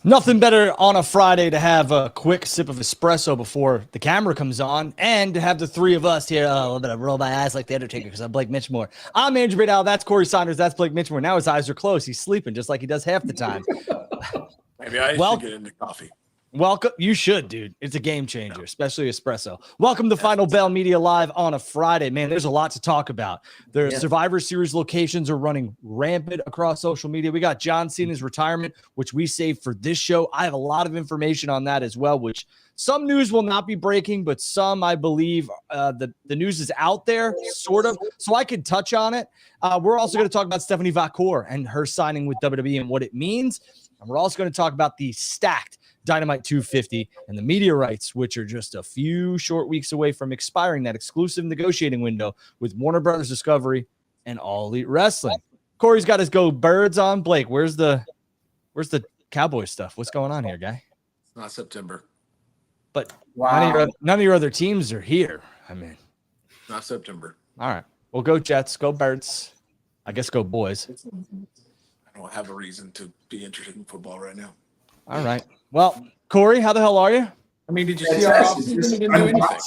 Nothing better on a Friday to have a quick sip of espresso before the camera comes on, and to have the three of us here. Oh, I'm gonna roll my eyes like the Undertaker because I'm Blake Mitchmore. I'm Andrew Badal. That's Corey Saunders. That's Blake Mitchmore. Now his eyes are closed. He's sleeping just like he does half the time. Maybe I should get into coffee. Welcome. You should, dude. It's a game changer, especially espresso. Welcome to Final Bell Media Live on a Friday. Man, there's a lot to talk about. The Survivor Series locations are running rampant across social media. We got John Cena's retirement, which we saved for this show. I have a lot of information on that as well, which some news will not be breaking, but some, I believe, the news is out there, sort of, so I can touch on it. We're also going to talk about Stephanie Vaquer and her signing with WWE and what it means. And we're also going to talk about the stacked Dynamite 250 and the media rights, which are just a few short weeks away from expiring that exclusive negotiating window with Warner Brothers Discovery and All Elite Wrestling. Corey's got his Go Birds on. Blake, where's the Cowboy stuff? What's going on here, guy? It's not September. But none of your other teams are here. I mean, not September. All right. Well, go Jets, go Birds. I guess go Boys. I don't have a reason to be interested in football right now. All right. Well, Corey, how the hell are you? I mean, did you see our offseason? We didn't do anything.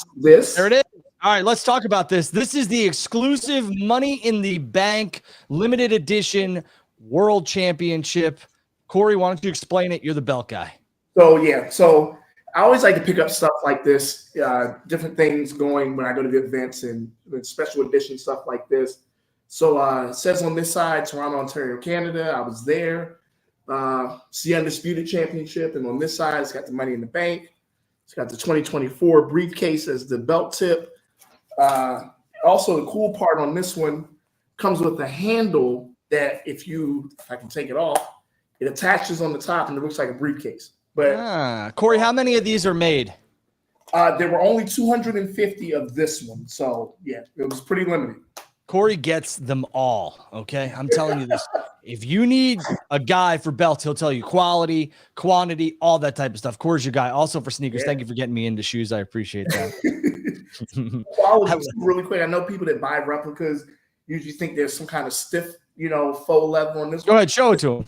There it is. All right, let's talk about this. This is the exclusive Money in the Bank limited edition World Championship. Corey, why don't you explain it? You're the belt guy. So I always like to pick up stuff like this, different things going when I go to the events and special edition stuff like this. So it says on this side, Toronto, Ontario, Canada. I was there. It's the Undisputed Championship. And on this side, it's got the Money in the Bank. It's got the 2024 briefcase as the belt tip. Also, the cool part on this one comes with a handle that if I can take it off, it attaches on the top and it looks like a briefcase. But Corey, how many of these are made? There were only 250 of this one. So, yeah, it was pretty limited. Corey gets them all, okay? I'm telling you this. If you need a guy for belts, he'll tell you quality, quantity, all that type of stuff. Corey's your guy. Also for sneakers, thank you for getting me into shoes. I appreciate that. Quality, really quick. I know people that buy replicas usually think there's some kind of stiff, faux leather on this one. Go ahead, show it to him.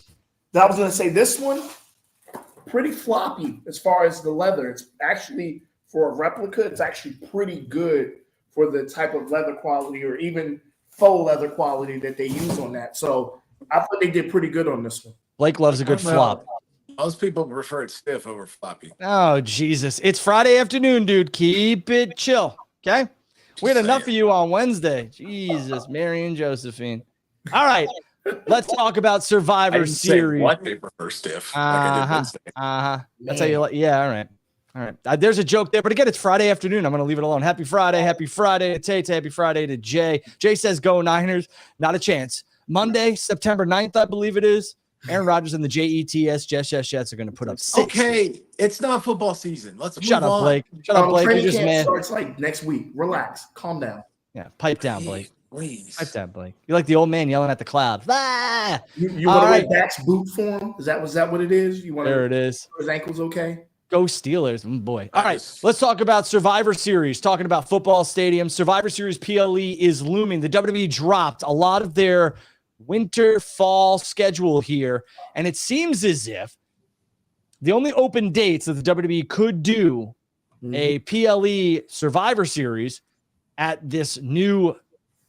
I was going to say this one, pretty floppy as far as the leather. It's actually, for a replica, it's actually pretty good for the type of leather quality or even faux leather quality that they use on that. So I thought they did pretty good on this one. Blake loves a good flop. Most people prefer it stiff over floppy. Oh, Jesus. It's Friday afternoon, dude. Keep it chill, okay? We had enough of you on Wednesday. Jesus, Mary and Josephine. All right. Let's talk about Survivor Series. What they prefer stiff. Like I did Wednesday. That's how you like. Yeah, all right. All right. There's a joke there, but again, it's Friday afternoon. I'm going to leave it alone. Happy Friday. Happy Friday to Tate. Happy Friday to Jay. Jay says, go Niners. Not a chance. Monday, September 9th, I believe it is. Aaron Rodgers and the Jets are going to put up 6. Okay, it's not football season. Let's shut up, Blake. Shut up, Blake. You're just man. Starts like next week. Relax. Calm down. Yeah, pipe down, Blake. Please. Pipe down, Blake. You're like the old man yelling at the clouds. Ah! You want to wear Dak's boot for him? Was that what it is? You want there it is. His ankle's okay? Go Steelers, boy. All right, let's talk about Survivor Series. Talking about football stadiums, Survivor Series PLE is looming. The WWE dropped a lot of their winter, fall schedule here, and it seems as if the only open dates that the WWE could do a PLE Survivor Series at this new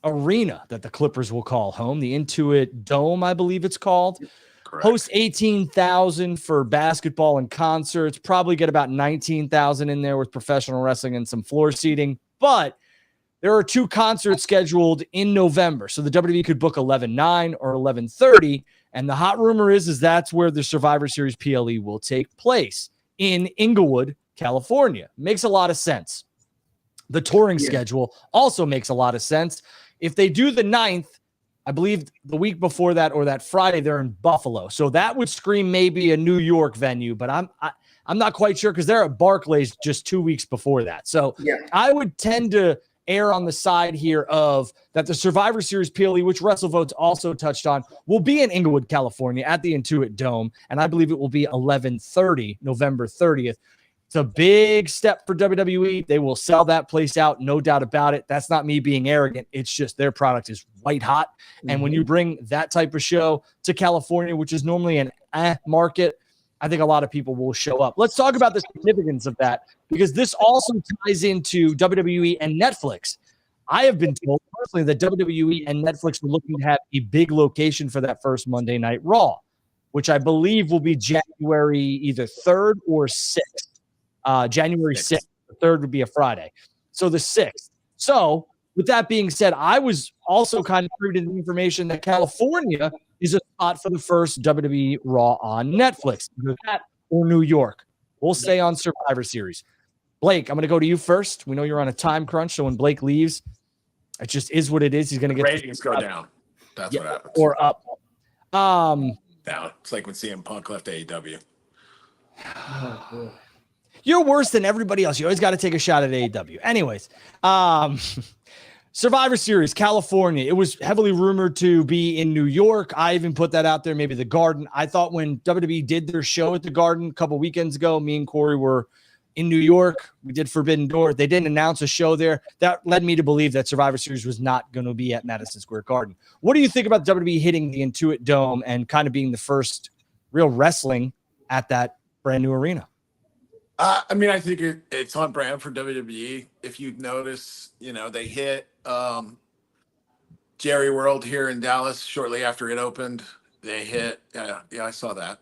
arena that the Clippers will call home, the Intuit Dome, I believe it's called. Correct. Host 18,000 for basketball and concerts, probably get about 19,000 in there with professional wrestling and some floor seating. But there are 2 concerts scheduled in November. So the WWE could book 11/9 or 11/30. And the hot rumor is that's where the Survivor Series PLE will take place in Inglewood, California. Makes a lot of sense. The touring schedule also makes a lot of sense. If they do the 9th, I believe the week before that or that Friday, they're in Buffalo. So that would scream maybe a New York venue, but I'm not quite sure because they're at Barclays just 2 weeks before that. So I would tend to err on the side here of that the Survivor Series PLE, which WrestleVotes also touched on, will be in Inglewood, California at the Intuit Dome. And I believe it will be 11/30, November 30th. It's a big step for WWE. They will sell that place out, no doubt about it. That's not me being arrogant. It's just their product is white hot. And when you bring that type of show to California, which is normally an market, I think a lot of people will show up. Let's talk about the significance of that, because this also ties into WWE and Netflix. I have been told personally that WWE and Netflix are looking to have a big location for that first Monday Night Raw, which I believe will be January either 3rd or 6th. January 6th. The 3rd would be a Friday. So the 6th. So with that being said, I was also kind of privy to the information that California is a spot for the first WWE Raw on Netflix. Either that or New York. We'll stay on Survivor Series. Blake, I'm going to go to you first. We know you're on a time crunch, so when Blake leaves, it just is what it is. He's going to get ratings go down. That's what happens. Or up. Down. It's like when CM Punk left AEW. You're worse than everybody else. You always got to take a shot at AEW. Anyways, Survivor Series, California. It was heavily rumored to be in New York. I even put that out there, maybe the Garden. I thought when WWE did their show at the Garden a couple weekends ago, me and Corey were in New York. We did Forbidden Door. They didn't announce a show there. That led me to believe that Survivor Series was not going to be at Madison Square Garden. What do you think about WWE hitting the Intuit Dome and kind of being the first real wrestling at that brand new arena? I mean, I think it's on brand for WWE. If you notice, they hit Jerry World here in Dallas shortly after it opened. They hit, yeah, I saw that.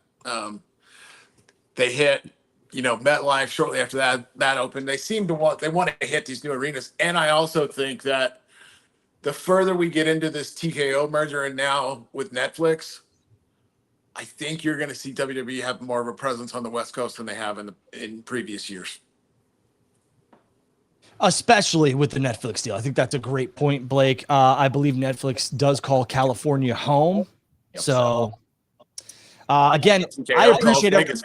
They hit, MetLife shortly after that opened. They want to hit these new arenas. And I also think that the further we get into this TKO merger and now with Netflix, I think you're going to see WWE have more of a presence on the West Coast than they have in previous years. Especially with the Netflix deal. I think that's a great point, Blake. I believe Netflix does call California home. Yep. So, again, I appreciate it.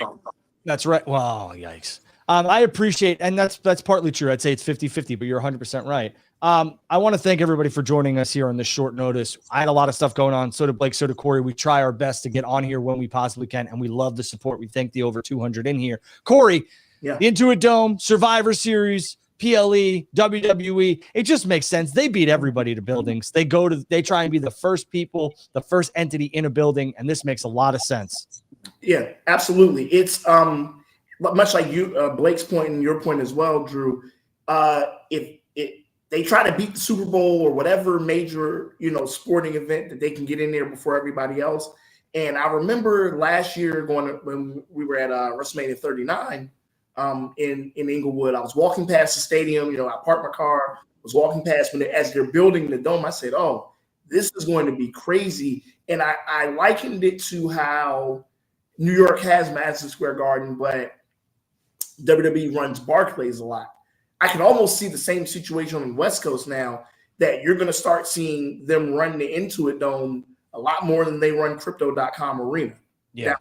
That's right. Wow, yikes. I appreciate, and that's partly true. I'd say it's 50-50, but you're 100% right. I want to thank everybody for joining us here on this short notice. I had a lot of stuff going on. So did Blake, so did Corey. We try our best to get on here when we possibly can, and we love the support. We thank the over 200 in here. Corey, the Intuit Dome, Survivor Series, PLE, WWE, it just makes sense. They beat everybody to buildings. They try and be the first people, the first entity in a building, and this makes a lot of sense. Yeah, absolutely. It's much like you, Blake's point and your point as well, Drew. If they try to beat the Super Bowl or whatever major, sporting event that they can get in there before everybody else. And I remember last year when we were at WrestleMania 39 in Inglewood, I was walking past the stadium. I parked my car, was walking past as they're building the dome. I said, "Oh, this is going to be crazy." And I likened it to how New York has Madison Square Garden, but WWE runs Barclays a lot. I can almost see the same situation on the West Coast now, that you're going to start seeing them run the Intuit Dome a lot more than they run Crypto.com Arena. Yeah.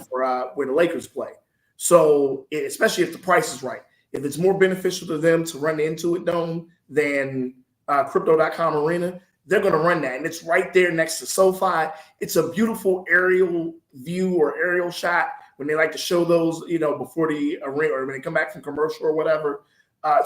For where the Lakers play. So especially if the price is right. If it's more beneficial to them to run the Intuit Dome than Crypto.com Arena, they're going to run that. And it's right there next to SoFi. It's a beautiful aerial view or aerial shot when they like to show those, before the arena or when they come back from commercial or whatever.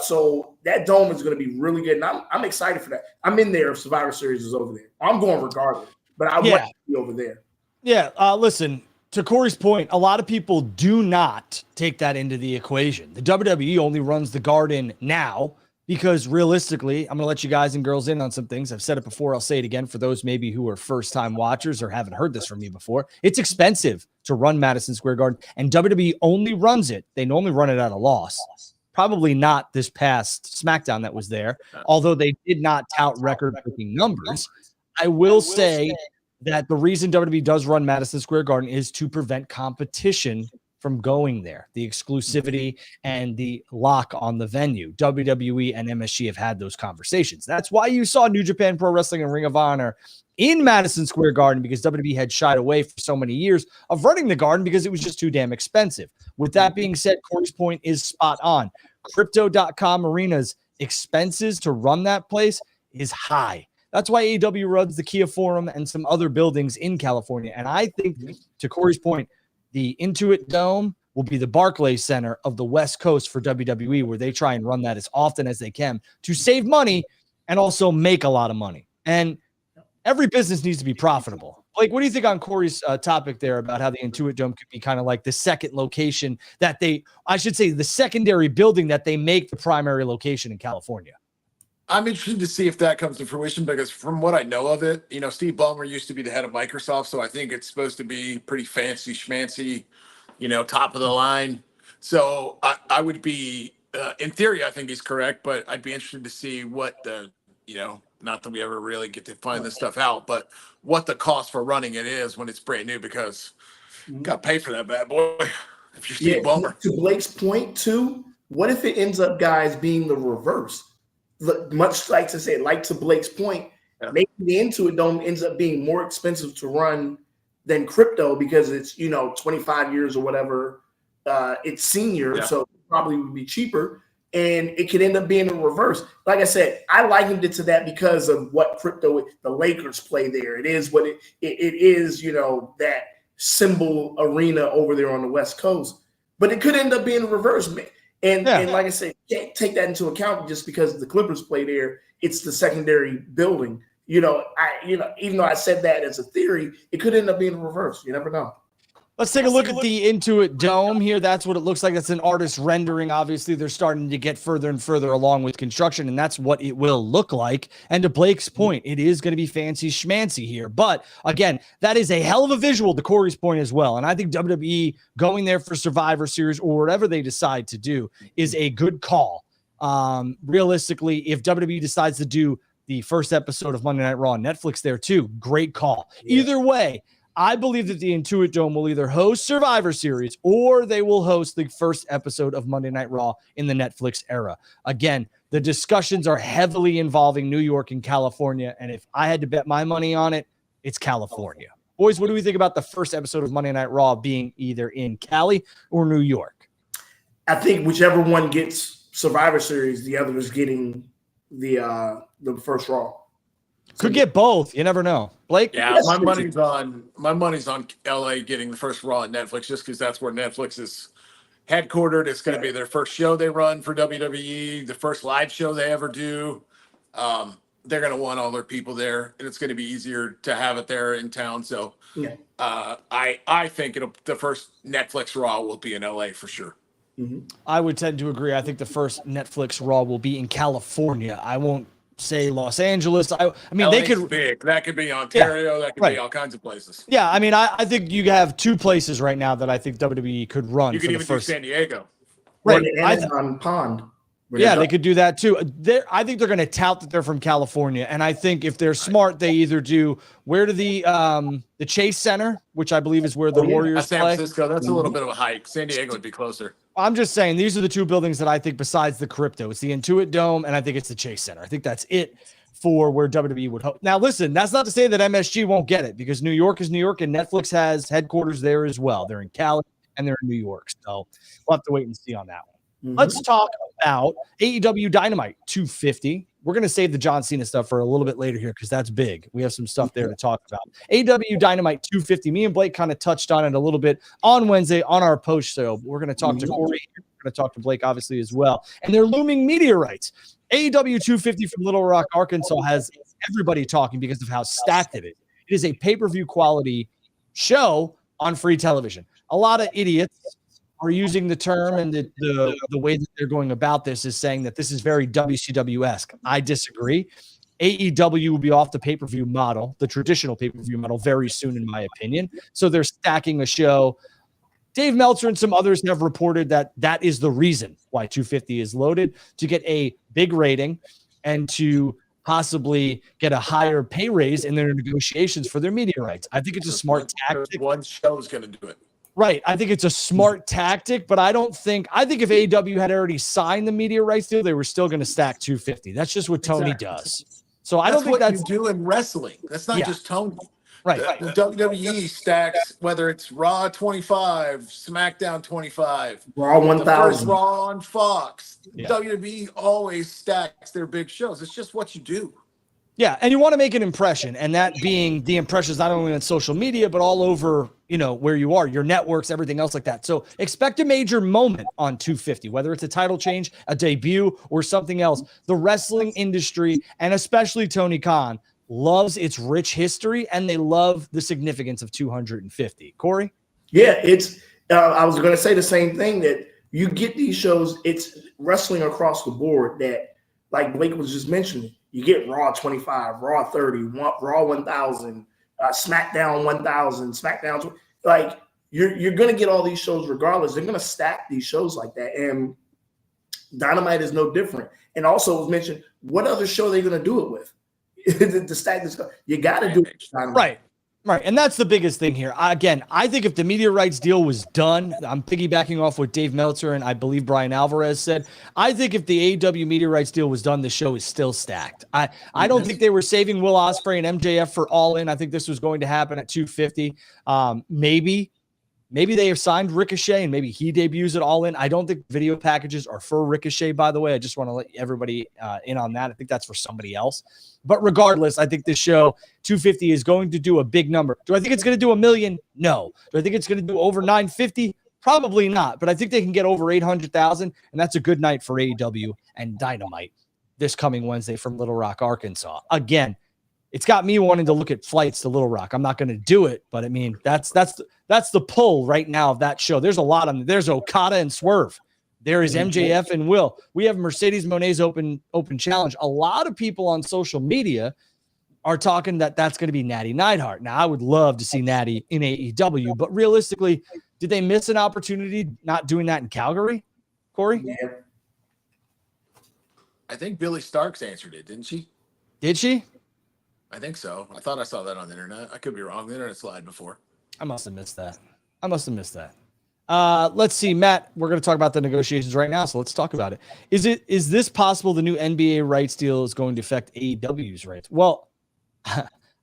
So that dome is going to be really good. And I'm excited for that. I'm in there if Survivor Series is over there. I'm going regardless, but I want to be over there. Yeah. Listen, to Corey's point, a lot of people do not take that into the equation. The WWE only runs the Garden now because realistically, I'm going to let you guys and girls in on some things. I've said it before. I'll say it again for those maybe who are first-time watchers or haven't heard this from me before. It's expensive to run Madison Square Garden, and WWE only runs it. They normally run it at a loss. Probably not this past SmackDown that was there, although they did not tout record-breaking numbers. I will say that the reason WWE does run Madison Square Garden is to prevent competition from going there, the exclusivity and the lock on the venue. WWE and MSG have had those conversations. That's why you saw New Japan Pro Wrestling and Ring of Honor in Madison Square Garden, because WWE had shied away for so many years of running the Garden because it was just too damn expensive. With that being said, Corey's point is spot on. Crypto.com Arena's expenses to run that place is high. That's why AEW runs the Kia Forum and some other buildings in California. And I think, to Corey's point, the Intuit Dome will be the Barclays Center of the West Coast for WWE, where they try and run that as often as they can to save money and also make a lot of money. And every business needs to be profitable. Blake, what do you think on Corey's topic there about how the Intuit Dome could be kind of like the second location that I should say the secondary building that they make the primary location in California? I'm interested to see if that comes to fruition because from what I know of it, Steve Ballmer used to be the head of Microsoft. So I think it's supposed to be pretty fancy schmancy, top of the line. So I would be, in theory, I think he's correct, but I'd be interested to see what not that we ever really get to find this stuff out, but what the cost for running it is when it's brand new because you got to pay for that bad boy. If you're Steve Ballmer. To Blake's point too, what if it ends up guys being the reverse? Much like to Blake's point, maybe the Intuit Dome ends up being more expensive to run than crypto because it's 25 years or whatever. It's senior, so it probably would be cheaper, and it could end up being a reverse. Like I said, I likened it to that because of what crypto. The Lakers play there. It is what it is. That symbol arena over there on the West Coast, but it could end up being a reverse. And like I said, you can't take that into account just because the Clippers play there. It's the secondary building. Even though I said that as a theory, it could end up being a reverse. You never know. Let's take a look at the Intuit Dome here. That's what it looks like. That's an artist rendering. Obviously, they're starting to get further and further along with construction, and that's what it will look like. And to Blake's point, it is going to be fancy schmancy here. But again, that is a hell of a visual to Corey's point as well. And I think WWE going there for Survivor Series or whatever they decide to do is a good call. Realistically, if WWE decides to do the first episode of Monday Night Raw on Netflix there too, great call. Yeah. Either way, I believe that the Intuit Dome will either host Survivor Series or they will host the first episode of Monday Night Raw in the Netflix era. Again, the discussions are heavily involving New York and California, and if I had to bet my money on it, it's California. Boys, what do we think about the first episode of Monday Night Raw being either in Cali or New York? I think whichever one gets Survivor Series, the other is getting the first Raw. Could get both. You never know. Blake? Yeah, my money's on LA getting the first Raw on Netflix just because that's where Netflix is headquartered. It's going to be their first show they run for WWE, the first live show they ever do. They're going to want all their people there, and it's going to be easier to have it there in town. So I think the first Netflix Raw will be in LA for sure. Mm-hmm. I would tend to agree. I think the first Netflix Raw will be in California. I won't say Los Angeles. I mean, LA's they could big. That could be Ontario. That could be all kinds of places. Yeah, I mean, I think you have two places right now that I think WWE could run. You could even do San Diego, right? On Pond. Yeah, they could do that too. I think they're going to tout that they're from California, and I think if they're smart, they either do the Chase Center, which I believe is where the Warriors San play. Francisco. That's a little bit of a hike. San Diego would be closer. I'm just saying these are the two buildings that I think besides the crypto. It's the Intuit Dome, and I think it's the Chase Center. I think that's it for where WWE would hope. Now, listen, that's not to say that MSG won't get it because New York is New York, and Netflix has headquarters there as well. They're in Cali and they're in New York, so we'll have to wait and see on that one. Mm-hmm. Let's talk about AEW Dynamite 250. We're going to save the John Cena stuff for a little bit later here because that's big. We have some stuff there to talk about. AEW Dynamite 250. Me and Blake kind of touched on it a little bit on Wednesday on our post show. We're going to talk to Corey. We're going to talk to Blake, obviously, as well. And they're looming meteorites. AEW 250 from Little Rock, Arkansas has everybody talking because of how stacked it is. It is a pay-per-view quality show on free television. A lot of idiots are using the term and the way that they're going about this is saying that this is very WCW-esque. I disagree. AEW will be off the pay-per-view model, the traditional pay-per-view model, very soon, in my opinion. So they're stacking a show. Dave Meltzer and some others have reported that that is the reason why 250 is loaded, to get a big rating and to possibly get a higher pay raise in their negotiations for their media rights. I think it's a smart tactic. One show is going to do it. Right. I think it's a smart tactic, but I think if AEW had already signed the media rights deal, they were still going to stack 250. That's just what Tony does. So I don't think that's what you do in wrestling. That's not just Tony. Right. The WWE stacks, whether it's Raw 25, SmackDown 25, Raw 1000. The first Raw on Fox. WWE always stacks their big shows. It's just what you do. Yeah, and you want to make an impression, and that being the impressions not only on social media, but all over, where you are, your networks, everything else like that. So expect a major moment on 250, whether it's a title change, a debut, or something else. The wrestling industry, and especially Tony Khan, loves its rich history, and they love the significance of 250. Corey? Yeah, it's I was going to say the same thing, that you get these shows, it's wrestling across the board that, like Blake was just mentioning, you get Raw 25, Raw 30, Raw 1000, SmackDown 1000, SmackDown, like you're going to get all these shows regardless. They're going to stack these shows like that, and Dynamite is no different. And also it was mentioned, what other show are they going to do it with? To stack this, you got to do it. Right. Right. And that's the biggest thing here. Again, I think if the media rights deal was done, I'm piggybacking off what Dave Meltzer and I believe Brian Alvarez said. I think if the AEW media rights deal was done, the show is still stacked. I don't think they were saving Will Ospreay and MJF for All In. I think this was going to happen at 250. Maybe they have signed Ricochet and maybe he debuts at All In. I don't think video packages are for Ricochet, by the way. I just want to let everybody in on that. I think that's for somebody else. But regardless, I think this show, 250, is going to do a big number. Do I think it's going to do 1 million? No. Do I think it's going to do over 950? Probably not. But I think they can get over 800,000, and that's a good night for AEW and Dynamite this coming Wednesday from Little Rock, Arkansas. Again, it's got me wanting to look at flights to Little Rock. I'm not going to do it, but I mean, that's the pull right now of that show. There's a lot on. There's Okada and Swerve. There is MJF and Will. We have Mercedes Moné's open challenge. A lot of people on social media are talking that that's going to be Natty Neidhart. Now, I would love to see Natty in AEW, but realistically, did they miss an opportunity not doing that in Calgary, Corey? Yeah. I think Billy Starks answered it, didn't she? Did she? I think so. I thought I saw that on the internet. I could be wrong. The internet's lied before. I must have missed that. Let's see, Matt, we're going to talk about the negotiations right now, so let's talk about it. Is this possible the new NBA rights deal is going to affect AEW's rights? Well,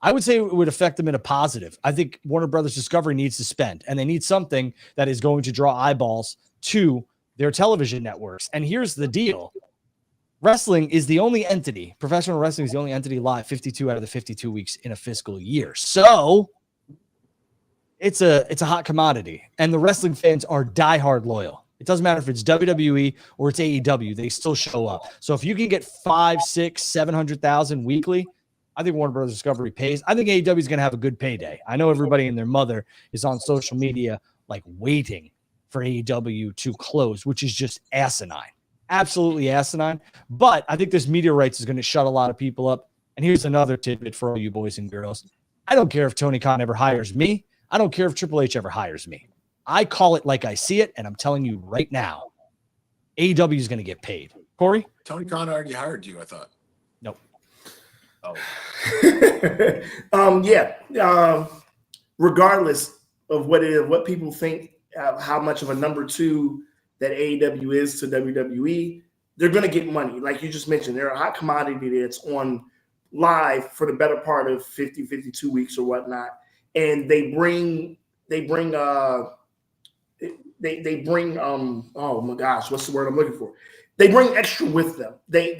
I would say it would affect them in a positive. I think Warner Brothers Discovery needs to spend, and they need something that is going to draw eyeballs to their television networks. And here's the deal. Wrestling is the only entity, professional wrestling is the only entity live 52 out of the 52 weeks in a fiscal year. So it's a hot commodity, and the wrestling fans are diehard loyal. It doesn't matter if it's WWE or it's AEW, they still show up. So if you can get 5, 6, 700,000 weekly, I think Warner Brothers Discovery pays. I think AEW is going to have a good payday. I know everybody and their mother is on social media like waiting for AEW to close, which is just asinine. Absolutely asinine. But I think this media rights is going to shut a lot of people up. And here's another tidbit for all you boys and girls. I don't care if Tony Khan ever hires me. I don't care if Triple H ever hires me. I call it like I see it, and I'm telling you right now, AEW is going to get paid. Corey? Tony Khan already hired you, I thought. Nope. Oh. Regardless of what it is, what people think, how much of a number two that AEW is to WWE, they're going to get money. Like you just mentioned, they're a hot commodity that's on live for the better part of 50, 52 weeks or whatnot. And they bring oh my gosh, what's the word I'm looking for? They bring extra with them. They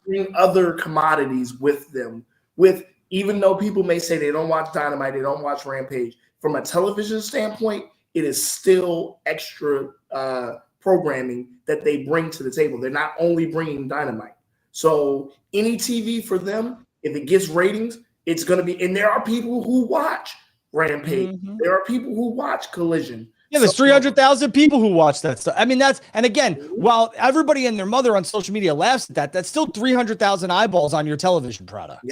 bring other commodities with them. Even though people may say they don't watch Dynamite, they don't watch Rampage, from a television standpoint, it is still extra programming that they bring to the table. They're not only bringing Dynamite. So any TV for them, if it gets ratings, it's going to be, and there are people who watch Rampage. Mm-hmm. There are people who watch Collision. Yeah, there's 300,000 people who watch that stuff. I mean, and again, while everybody and their mother on social media laughs at that's still 300,000 eyeballs on your television product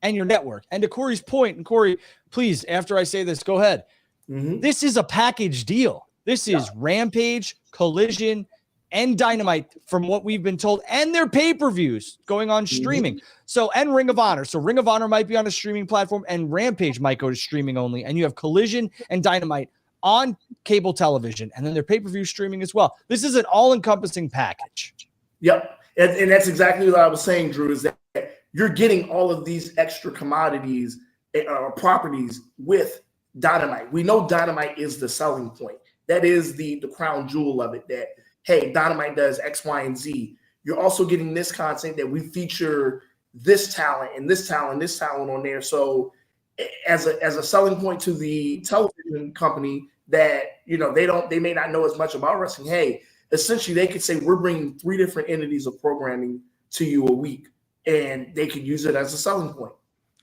and your network. And to Corey's point, and Corey, please, after I say this, go ahead. Mm-hmm. This is a package deal. This is Rampage, Collision, and Dynamite from what we've been told, and their pay-per-views going on streaming. So, and Ring of Honor. So Ring of Honor might be on a streaming platform, and Rampage might go to streaming only. And you have Collision and Dynamite on cable television, and then their pay-per-view streaming as well. This is an all-encompassing package. Yep. And that's exactly what I was saying, Drew, is that you're getting all of these extra commodities or properties with Dynamite. We know Dynamite is the selling point. That is the crown jewel of it, that, hey, Dynamite does X, Y, and Z. You're also getting this content that we feature this talent and this talent, this talent on there. So as a selling point to the television company that, you know, they may not know as much about wrestling. Hey, essentially they could say, we're bringing 3 different entities of programming to you a week, and they could use it as a selling point.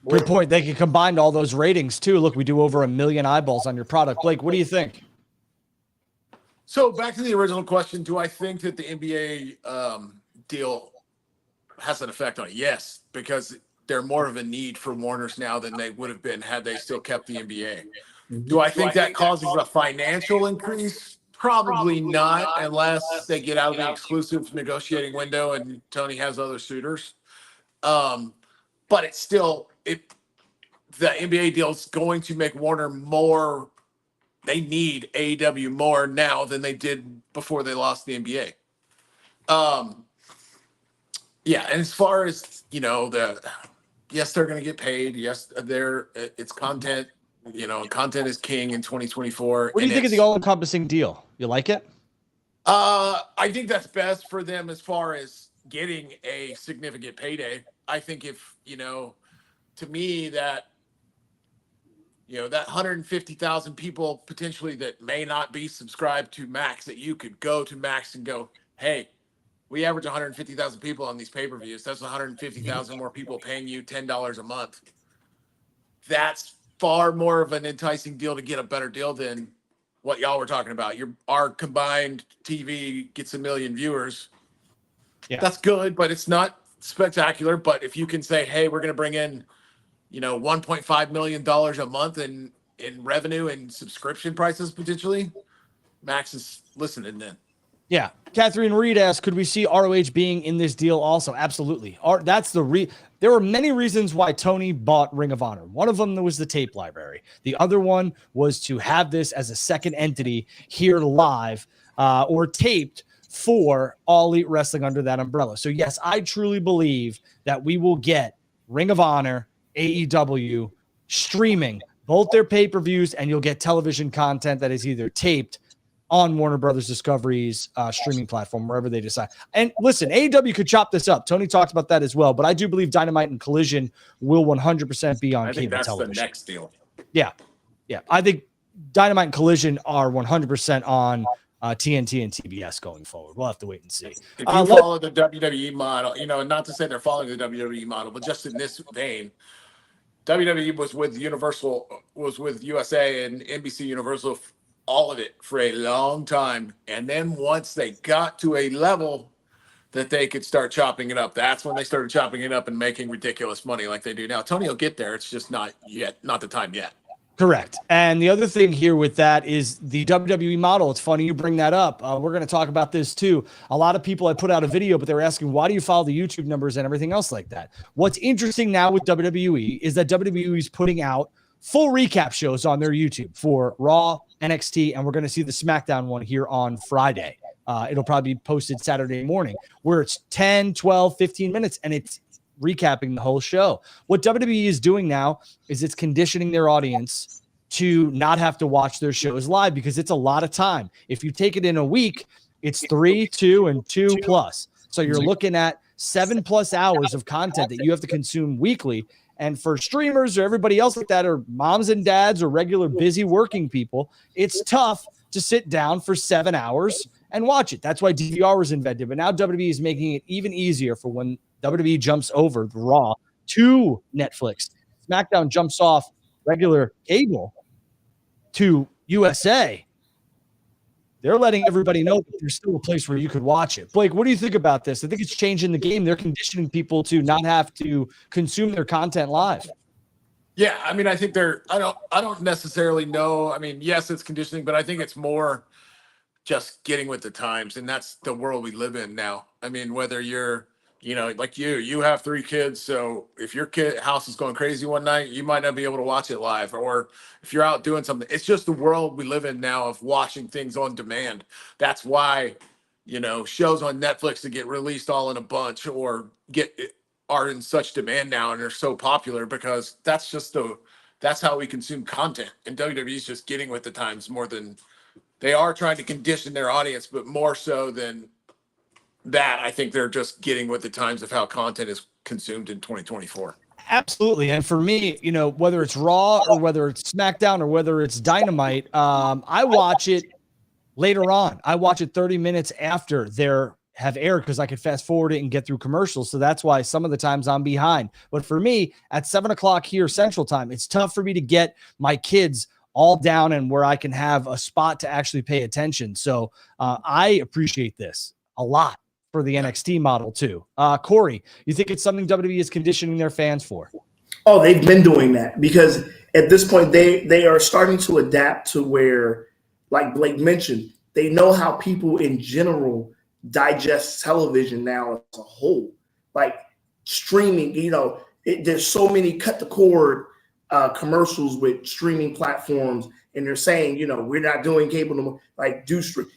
Good point. They can combine all those ratings too. Look, we do over 1 million eyeballs on your product. Blake, what do you think? So back to the original question, do I think that the NBA deal has an effect on it? Yes, because they're more of a need for Warner's now than they would have been had they still kept the NBA. Do I think that causes a financial increase? Probably not, unless they get out of the exclusive negotiating window and Tony has other suitors. But it's still the NBA deal is going to make Warner more. They need AEW more now than they did before they lost the NBA. Yeah, and as far as yes, they're going to get paid. Yes, it's content. Content is king in 2024. What do you think of the all-encompassing deal? You like it? I think that's best for them as far as getting a significant payday. I think if, to me that 150,000 people potentially that may not be subscribed to Max, that you could go to Max and go, hey, we average 150,000 people on these pay-per-views. That's 150,000 more people paying you $10 a month. That's far more of an enticing deal to get a better deal than what y'all were talking about. Our combined TV gets 1 million viewers. Yeah. That's good, but it's not spectacular. But if you can say, hey, we're going to bring in, $1.5 million a month in revenue and subscription prices potentially, Max is listening then. Yeah. Catherine Reed asked, could we see ROH being in this deal also? Absolutely. There were many reasons why Tony bought Ring of Honor. One of them was the tape library. The other one was to have this as a second entity here live or taped for All Elite Wrestling under that umbrella. So yes, I truly believe that we will get Ring of Honor, AEW streaming both their pay-per-views, and you'll get television content that is either taped on Warner Brothers Discovery's streaming platform, wherever they decide. And listen, AEW could chop this up. Tony talked about that as well, but I do believe Dynamite and Collision will 100% be on cable television. I think that's the next deal. Yeah. Yeah. I think Dynamite and Collision are 100% on TNT and TBS going forward. We'll have to wait and see. If you follow the WWE model, not to say they're following the WWE model, but just in this vein, WWE was with USA and NBC Universal, all of it for a long time. And then once they got to a level that they could start chopping it up, that's when they started chopping it up and making ridiculous money like they do now. Tony will get there. It's just not the time yet. Correct. And the other thing here with that is the WWE model. It's funny you bring that up. We're going to talk about this too. A lot of people had put out a video, but they were asking, why do you follow the YouTube numbers and everything else like that? What's interesting now with WWE is that WWE is putting out full recap shows on their YouTube for Raw, NXT, and we're going to see the SmackDown one here on Friday. It'll probably be posted Saturday morning, where it's 10, 12, 15 minutes, and it's recapping the whole show. What WWE is doing now is it's conditioning their audience to not have to watch their shows live, because it's a lot of time. If you take it in a week, it's 3, 2, and 2 plus. So you're looking at 7+ hours of content that you have to consume weekly. And for streamers or everybody else like that, or moms and dads or regular busy working people, it's tough to sit down for 7 hours and watch it. That's why DVR was invented. But now WWE is making it even easier for when WWE jumps over the Raw to Netflix. SmackDown jumps off regular cable to USA. They're letting everybody know that there's still a place where you could watch it. Blake, what do you think about this? I think it's changing the game. They're conditioning people to not have to consume their content live. Yeah, I mean, I think I don't necessarily know. I mean, yes, it's conditioning, but I think it's more just getting with the times, and that's the world we live in now. I mean, whether you're, like you have 3 kids, so if your house is going crazy one night, you might not be able to watch it live, or if you're out doing something. It's just the world we live in now of watching things on demand. That's why, shows on Netflix that get released all in a bunch or are in such demand now and are so popular, because that's how we consume content. And WWE is just getting with the times more than they are trying to condition their audience, but more so than that, I think they're just getting with the times of how content is consumed in 2024. Absolutely. And for me, whether it's Raw or whether it's SmackDown or whether it's Dynamite, I watch it later on. I watch it 30 minutes after their have aired because I could fast forward it and get through commercials. So that's why some of the times I'm behind. But for me, at 7 o'clock here Central Time, it's tough for me to get my kids all down and where I can have a spot to actually pay attention. So I appreciate this a lot for the NXT model too. Corey, you think it's something WWE is conditioning their fans for? Oh, they've been doing that because at this point they are starting to adapt to where, like Blake mentioned, they know how people in general digest television now as a whole. Like streaming, there's so many cut the cord commercials with streaming platforms, and they're saying, we're not doing cable no more. Like, do stream.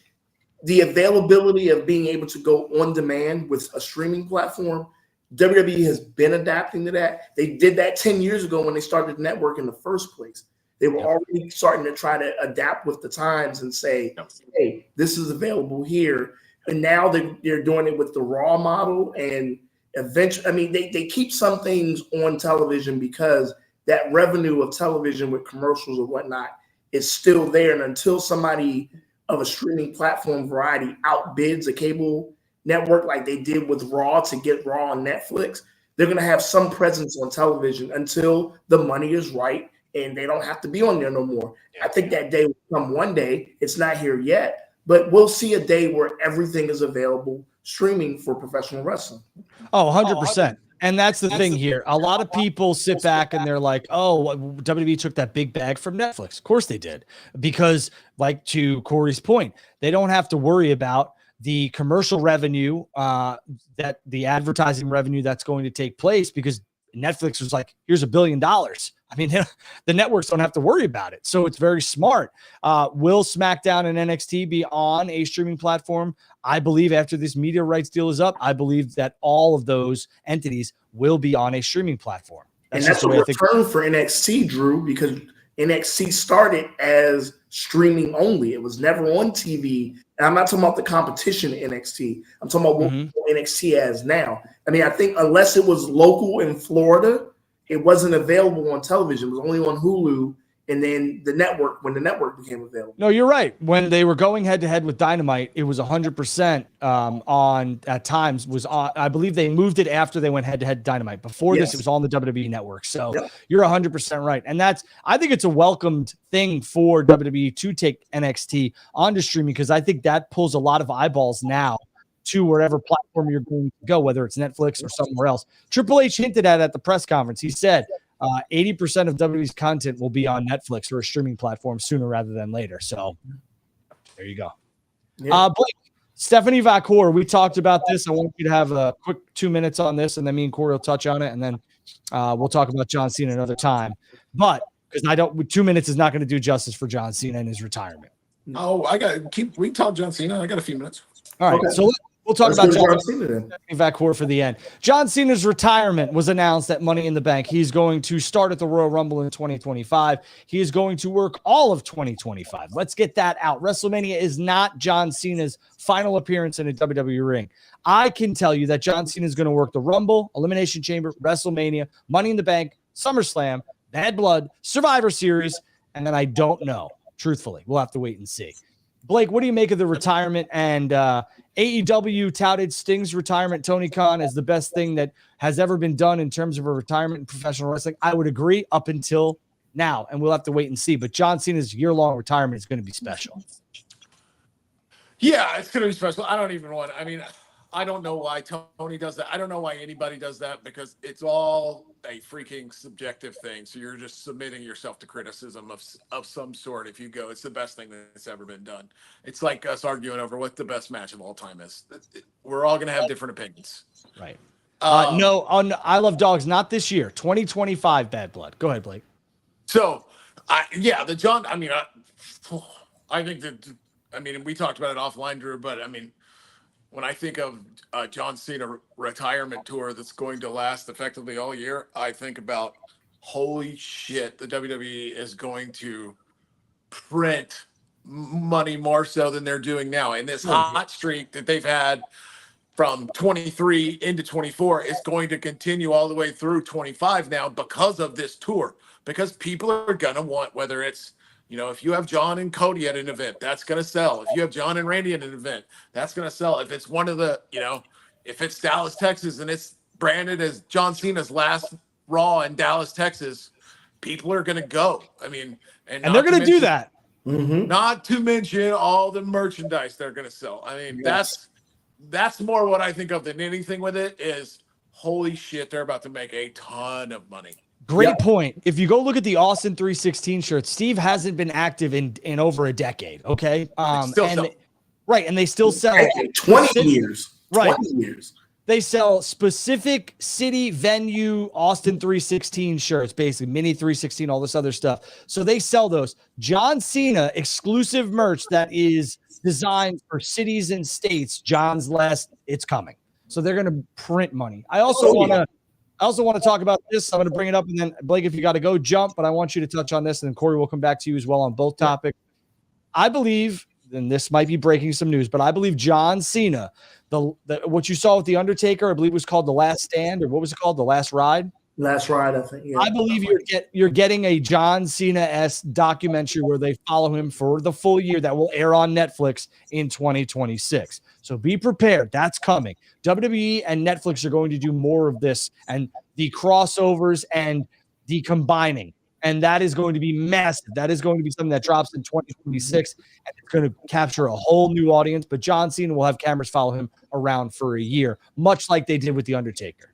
The availability of being able to go on demand with a streaming platform, WWE has been adapting to that. They did that 10 years ago when they started the network in the first place. They were already starting to try to adapt with the times and say, hey, this is available here. And now they're doing it with the Raw model. And eventually, they keep some things on television because that revenue of television with commercials or whatnot is still there. And until somebody of a streaming platform variety outbids a cable network like they did with Raw to get Raw on Netflix, they're going to have some presence on television until the money is right and they don't have to be on there no more. I think that day will come one day. It's not here yet, but we'll see a day where everything is available streaming for professional wrestling. Oh, 100%. And that's the thing here. A lot of people sit back and they're like, oh, WWE took that big bag from Netflix. Of course they did. Because, like to Corey's point, they don't have to worry about the commercial revenue, that the advertising revenue that's going to take place, because Netflix was like, here's $1 billion. I mean, the networks don't have to worry about it. So it's very smart. Will SmackDown and NXT be on a streaming platform? I believe after this media rights deal is up, I believe that all of those entities will be on a streaming platform. That's a return for NXT, Drew, because NXT started as streaming only. It was never on TV. And I'm not talking about the competition NXT. I'm talking about what NXT has now. I think unless it was local in Florida, it wasn't available on television. It was only on Hulu, and then the network, when the network became available. No, you're right. When they were going head to head with Dynamite, it was 100% on at times was on. I believe they moved it after they went head to head Dynamite. Before this, it was on the WWE network. So you're 100% right. And I think it's a welcomed thing for WWE to take NXT onto streaming, because I think that pulls a lot of eyeballs now to wherever platform you're going to go, whether it's Netflix or somewhere else. Triple H hinted at the press conference. He said 80% of WWE's content will be on Netflix or a streaming platform sooner rather than later. So there you go. Blake, Stephanie Vaquer, we talked about this. I want you to have a quick 2 minutes on this, and then me and Corey will touch on it, and then we'll talk about John Cena another time. But because 2 minutes is not going to do justice for John Cena and his retirement. Oh, we can talk John Cena. I got a few minutes. All right. So we'll talk about John Cena Vaquer for the end. John Cena's retirement was announced at Money in the Bank. He's going to start at the Royal Rumble in 2025. He is going to work all of 2025. Let's get that out. WrestleMania is not John Cena's final appearance in a WWE ring. I can tell you that John Cena is going to work the Rumble, Elimination Chamber, WrestleMania, Money in the Bank, SummerSlam, Bad Blood, Survivor Series, and then I don't know. Truthfully, we'll have to wait and see. Blake, what do you make of the retirement? And AEW touted Sting's retirement, Tony Khan, as the best thing that has ever been done in terms of a retirement in professional wrestling. I would agree up until now, and we'll have to wait and see. But John Cena's year-long retirement is going to be special. Yeah, it's going to be special. I don't know why Tony does that. I don't know why anybody does that, because it's all a freaking subjective thing. So you're just submitting yourself to criticism of some sort. If you go, it's the best thing that's ever been done. It's like us arguing over what the best match of all time is. We're all going to have different opinions. Right. No, on I Love Dogs, not this year. 2025 Bad Blood. Go ahead, Blake. So, I think that, we talked about it offline, Drew, but when I think of John Cena retirement tour that's going to last effectively all year, I think about, holy shit, the WWE is going to print money more so than they're doing now. And this hot streak that they've had from 23 into 24 is going to continue all the way through 25 now because of this tour. Because people are going to want, whether it's You know, if you have John and Cody at an event, that's going to sell. If you have John and Randy at an event, that's going to sell. If it's one of the, you know, if it's Dallas, Texas, and it's branded as John Cena's last Raw in Dallas, Texas, people are going to go. I mean, and they're going to do that. Not to mention all the merchandise they're going to sell. I mean, that's more what I think of than anything with it is, holy shit, they're about to make a ton of money. Great point. If you go look at the Austin 316 shirts, Steve hasn't been active in over a decade. Okay. And they still sell 20 years. Right. 20 years. They sell specific city, venue, Austin 316 shirts, basically mini 316, all this other stuff. So they sell those. John Cena exclusive merch that is designed for cities and states. John's last, it's coming. So they're going to print money. I also want to talk about this. I'm going to bring it up, and then Blake, if you got to go, jump. But I want you to touch on this, and then Corey will come back to you as well on both topics. I believe, and this might be breaking some news, but I believe John Cena, what you saw with the Undertaker, I believe was called The Last Stand, or what was it called, The Last Ride? Last Ride, I think. Yeah. I believe you're getting a John Cena-esque documentary where they follow him for the full year that will air on Netflix in 2026. So be prepared. That's coming. WWE and Netflix are going to do more of this and the crossovers and the combining. And that is going to be massive. That is going to be something that drops in 2026. And it's going to capture a whole new audience. But John Cena will have cameras follow him around for a year, much like they did with The Undertaker.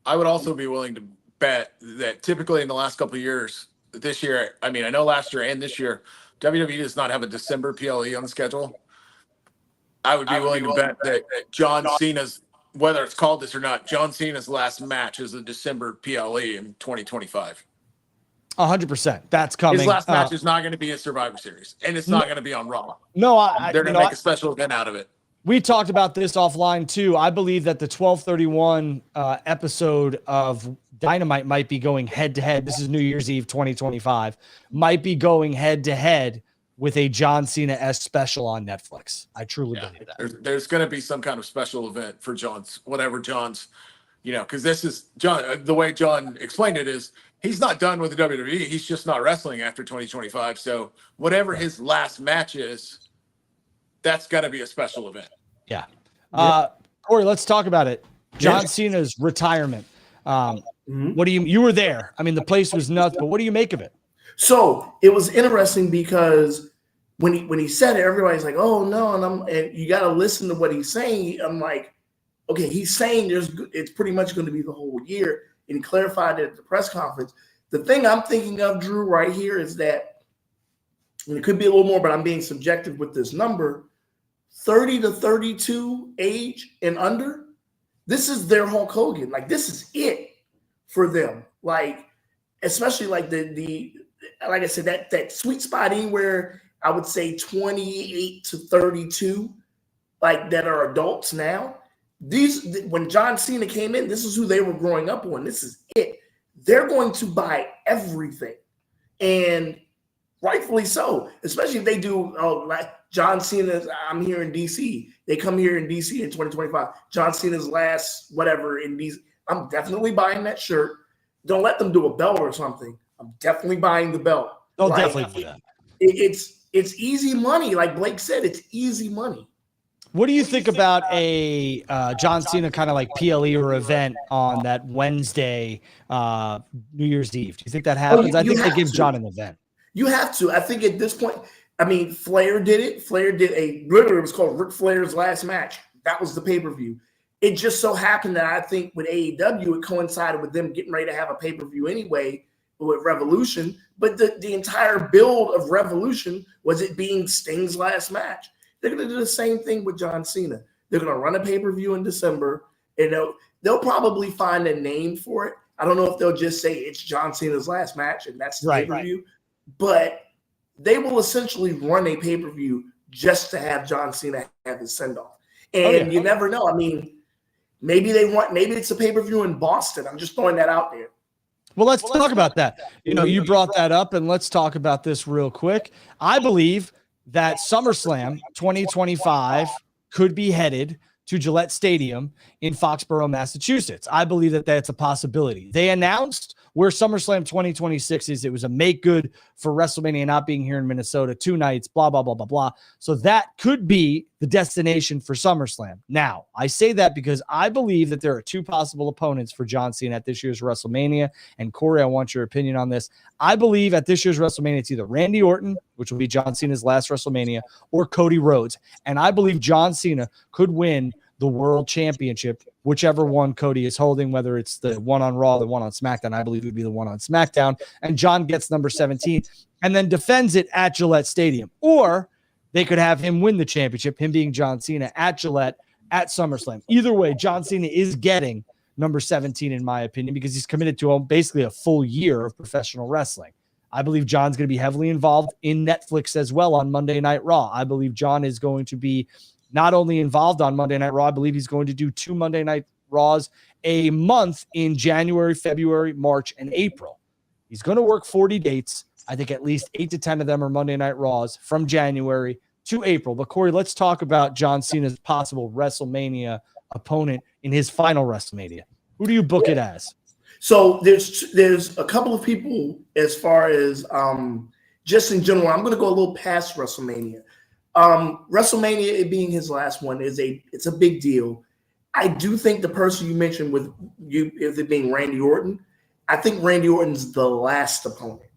I would also be willing to bet that typically in the last couple of years, this year, I mean, I know last year and this year, WWE does not have a December PLE on the schedule. I would be willing to bet that John Cena's, whether it's called this or not, John Cena's last match is a December PLE in 2025. 100%. That's coming. His last match is not going to be a Survivor Series, and it's not going to be on Raw. No, they're going to make a special event out of it. We talked about this offline too. I believe that the 12/31 episode of Dynamite might be going head to head. This is New Year's Eve 2025. Might be going head to head with a John Cena-esque special on Netflix. I truly believe that. There's going to be some kind of special event for John's, whatever John's, you know, because this is John. The way John explained it is he's not done with the WWE. He's just not wrestling after 2025. So whatever his last match is, that's got to be a special event. Yeah. Corey, let's talk about it. John Cena's retirement. What do you were there? I mean, the place was nuts, but what do you make of it? So it was interesting because when he said it, everybody's like, "Oh no!" And you got to listen to what he's saying. I'm like, okay, he's saying it's pretty much going to be the whole year, and he clarified it at the press conference. The thing I'm thinking of, Drew, right here is that, and it could be a little more, but I'm being subjective with this number: 30 to 32 age and under. This is their Hulk Hogan. Like, this is it for them. Like, especially like the like I said, that sweet spot anywhere, I would say 28 to 32, like that are adults now. When John Cena came in, this is who they were growing up on. This is it. They're going to buy everything, and rightfully so, especially if they do like John Cena's. I'm here in DC. They come here in DC in 2025. John Cena's last whatever in DC. I'm definitely buying that shirt. Don't let them do a belt or something. I'm definitely buying the belt. Oh, like, definitely do that. It's easy money. Like Blake said, it's easy money. What do you think about a John Cena kind of like PLE or event on that Wednesday, New Year's Eve? Do you think that happens? I think they give John an event. You have to. I think at this point, I mean, Flair did it. Flair did literally, it was called Ric Flair's last match. That was the pay-per-view. It just so happened that I think with AEW, it coincided with them getting ready to have a pay-per-view anyway with Revolution. But the entire build of Revolution was it being Sting's last match. They're going to do the same thing with John Cena. They're going to run a pay-per-view in December, and they'll probably find a name for it. I don't know if they'll just say it's John Cena's last match, and that's the pay-per-view. Right. But they will essentially run a pay-per-view just to have John Cena have his send-off. And you never know. I mean, maybe it's a pay-per-view in Boston. I'm just throwing that out there. Well, let's talk about that. You know, you brought that up, and let's talk about this real quick. I believe that SummerSlam 2025 could be headed to Gillette Stadium in Foxborough, Massachusetts. I believe that that's a possibility. They announced where SummerSlam 2026 is. It was a make good for WrestleMania not being here in Minnesota, 2 nights, blah, blah, blah, blah, blah. So that could be the destination for SummerSlam. Now, I say that because I believe that there are 2 possible opponents for John Cena at this year's WrestleMania. And Corey, I want your opinion on this. I believe at this year's WrestleMania, it's either Randy Orton, which will be John Cena's last WrestleMania, or Cody Rhodes. And I believe John Cena could win the World Championship, whichever one Cody is holding, whether it's the one on Raw, the one on SmackDown. I believe it would be the one on SmackDown. And John gets number 17 and then defends it at Gillette Stadium. Or they could have him win the championship, him being John Cena at Gillette at SummerSlam. Either way, John Cena is getting number 17, in my opinion, because he's committed to basically a full year of professional wrestling. I believe John's going to be heavily involved in Netflix as well on Monday Night Raw. I believe John is going to be not only involved on Monday Night Raw, I believe he's going to do 2 Monday Night Raws a month in January, February, March, and April. He's going to work 40 dates. I think at least 8 to 10 of them are Monday Night Raws from January to April. But Corey, let's talk about John Cena's possible WrestleMania opponent in his final WrestleMania. Who do you book it as? So there's a couple of people as far as just in general. I'm going to go a little past WrestleMania. WrestleMania, it being his last one, it's a big deal. I do think the person you mentioned with you, if it being Randy Orton, I think Randy Orton's the last opponent.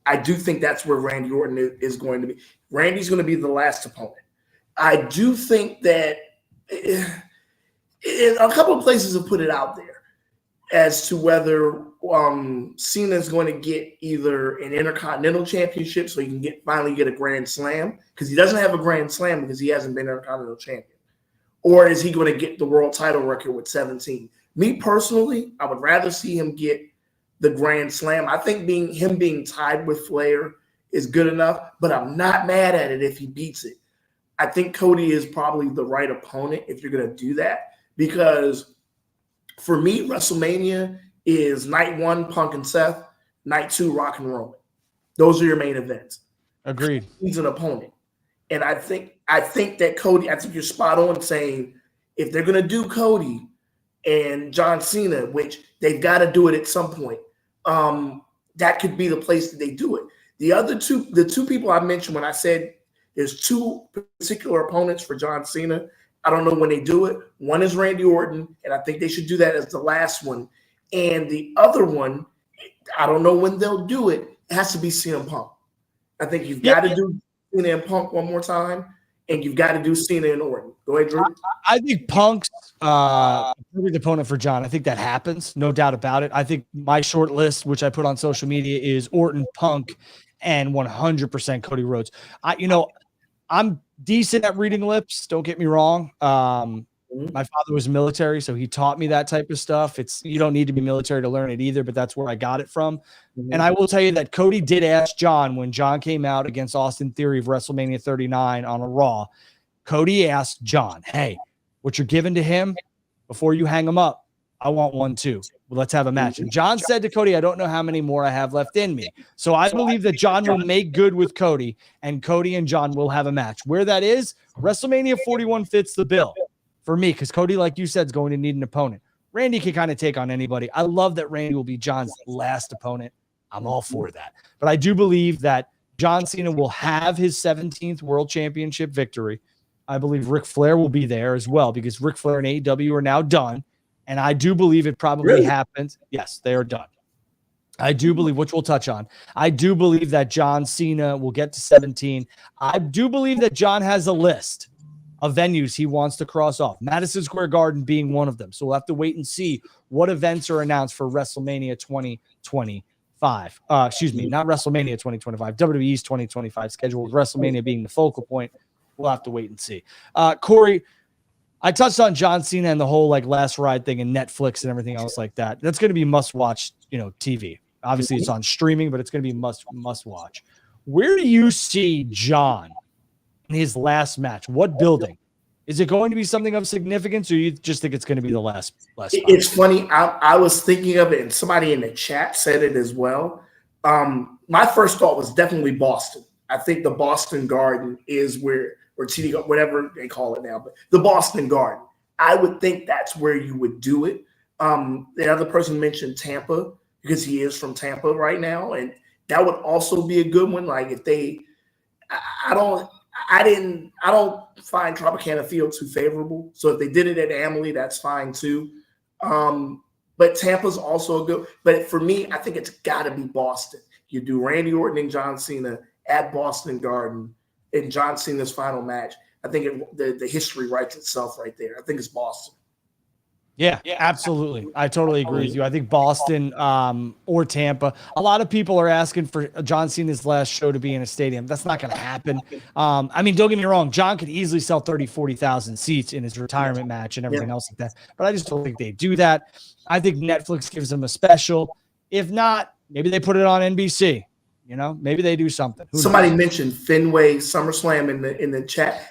I do think that's where Randy Orton is going to be. Randy's going to be the last opponent. I do think that a couple of places have put it out there as to whether Cena is going to get either an Intercontinental Championship so he can finally get a Grand Slam, because he doesn't have a Grand Slam because he hasn't been Intercontinental Champion, or is he going to get the world title record with 17? Me personally, I would rather see him get the Grand Slam. I think him being tied with Flair is good enough, but I'm not mad at it if he beats it. I think Cody is probably the right opponent if you're going to do that, because for me, WrestleMania is night 1, Punk and Seth, night 2, Rock and Roman. Those are your main events. Agreed. He's an opponent. And I think that Cody, I think you're spot on saying if they're going to do Cody and John Cena, which they've got to do it at some point, that could be the place that they do it. The two people I mentioned when I said there's 2 particular opponents for John Cena, I don't know when they do it. One is Randy Orton, and I think they should do that as the last one. And the other one, I don't know when they'll do it. It has to be CM Punk. I think you've got to do Cena and Punk one more time, and you've got to do Cena and Orton. Go ahead, Drew. I think Punk's perfect opponent for John. I think that happens, no doubt about it. I think my short list, which I put on social media, is Orton, Punk, and 100% Cody Rhodes. I'm decent at reading lips. Don't get me wrong. My father was military, so he taught me that type of stuff. You don't need to be military to learn it either, but that's where I got it from. And I will tell you that Cody did ask John when John came out against Austin Theory of WrestleMania 39 on a Raw. Cody asked John, hey, what you're giving to him before you hang him up, I want one too. Well, let's have a match. And John said to Cody, I don't know how many more I have left in me. So I believe that John will make good with Cody, and Cody and John will have a match. Where that is, WrestleMania 41 fits the bill for me, because Cody, like you said, is going to need an opponent. Randy can kind of take on anybody. I love that Randy will be John's last opponent. I'm all for that. But I do believe that John Cena will have his 17th World Championship victory. I believe Ric Flair will be there as well, because Ric Flair and AEW are now done. And I do believe it probably happens. Yes, they are done. I do believe, which we'll touch on. I do believe that John Cena will get to 17. I do believe that John has a list of venues he wants to cross off, Madison Square Garden being one of them. So we'll have to wait and see what events are announced for WrestleMania 2025. Excuse me, not WrestleMania 2025, WWE's 2025 schedule, with WrestleMania being the focal point. We'll have to wait and see. Corey, I touched on John Cena and the whole last ride thing and Netflix and everything else like that. That's going to be must watch, TV. Obviously it's on streaming, but it's going to be must watch. Where do you see John in his last match? What building? Is it going to be something of significance, or you just think it's going to be the last spot? It's funny. I was thinking of it, and somebody in the chat said it as well. My first thought was definitely Boston. I think the Boston Garden is where, or TD, whatever they call it now, but the Boston Garden. I would think that's where you would do it. The other person mentioned Tampa. because he is from Tampa right now, and that would also be a good one. Like if they, I don't find Tropicana Field too favorable. So if they did it at Amalie, that's fine too. But Tampa's also a good. But for me, I think it's got to be Boston. You do Randy Orton and John Cena at Boston Garden in John Cena's final match. I think the history writes itself right there. I think it's Boston. Yeah, absolutely. I totally agree with you. I think Boston or Tampa. A lot of people are asking for John Cena's last show to be in a stadium. That's not going to happen. I mean, don't get me wrong. John could easily sell 30, 40,000 seats in his retirement match and everything else like that. But I just don't think they do that. I think Netflix gives them a special. If not, maybe they put it on NBC. You know, maybe they do something. Somebody mentioned Fenway SummerSlam in the chat.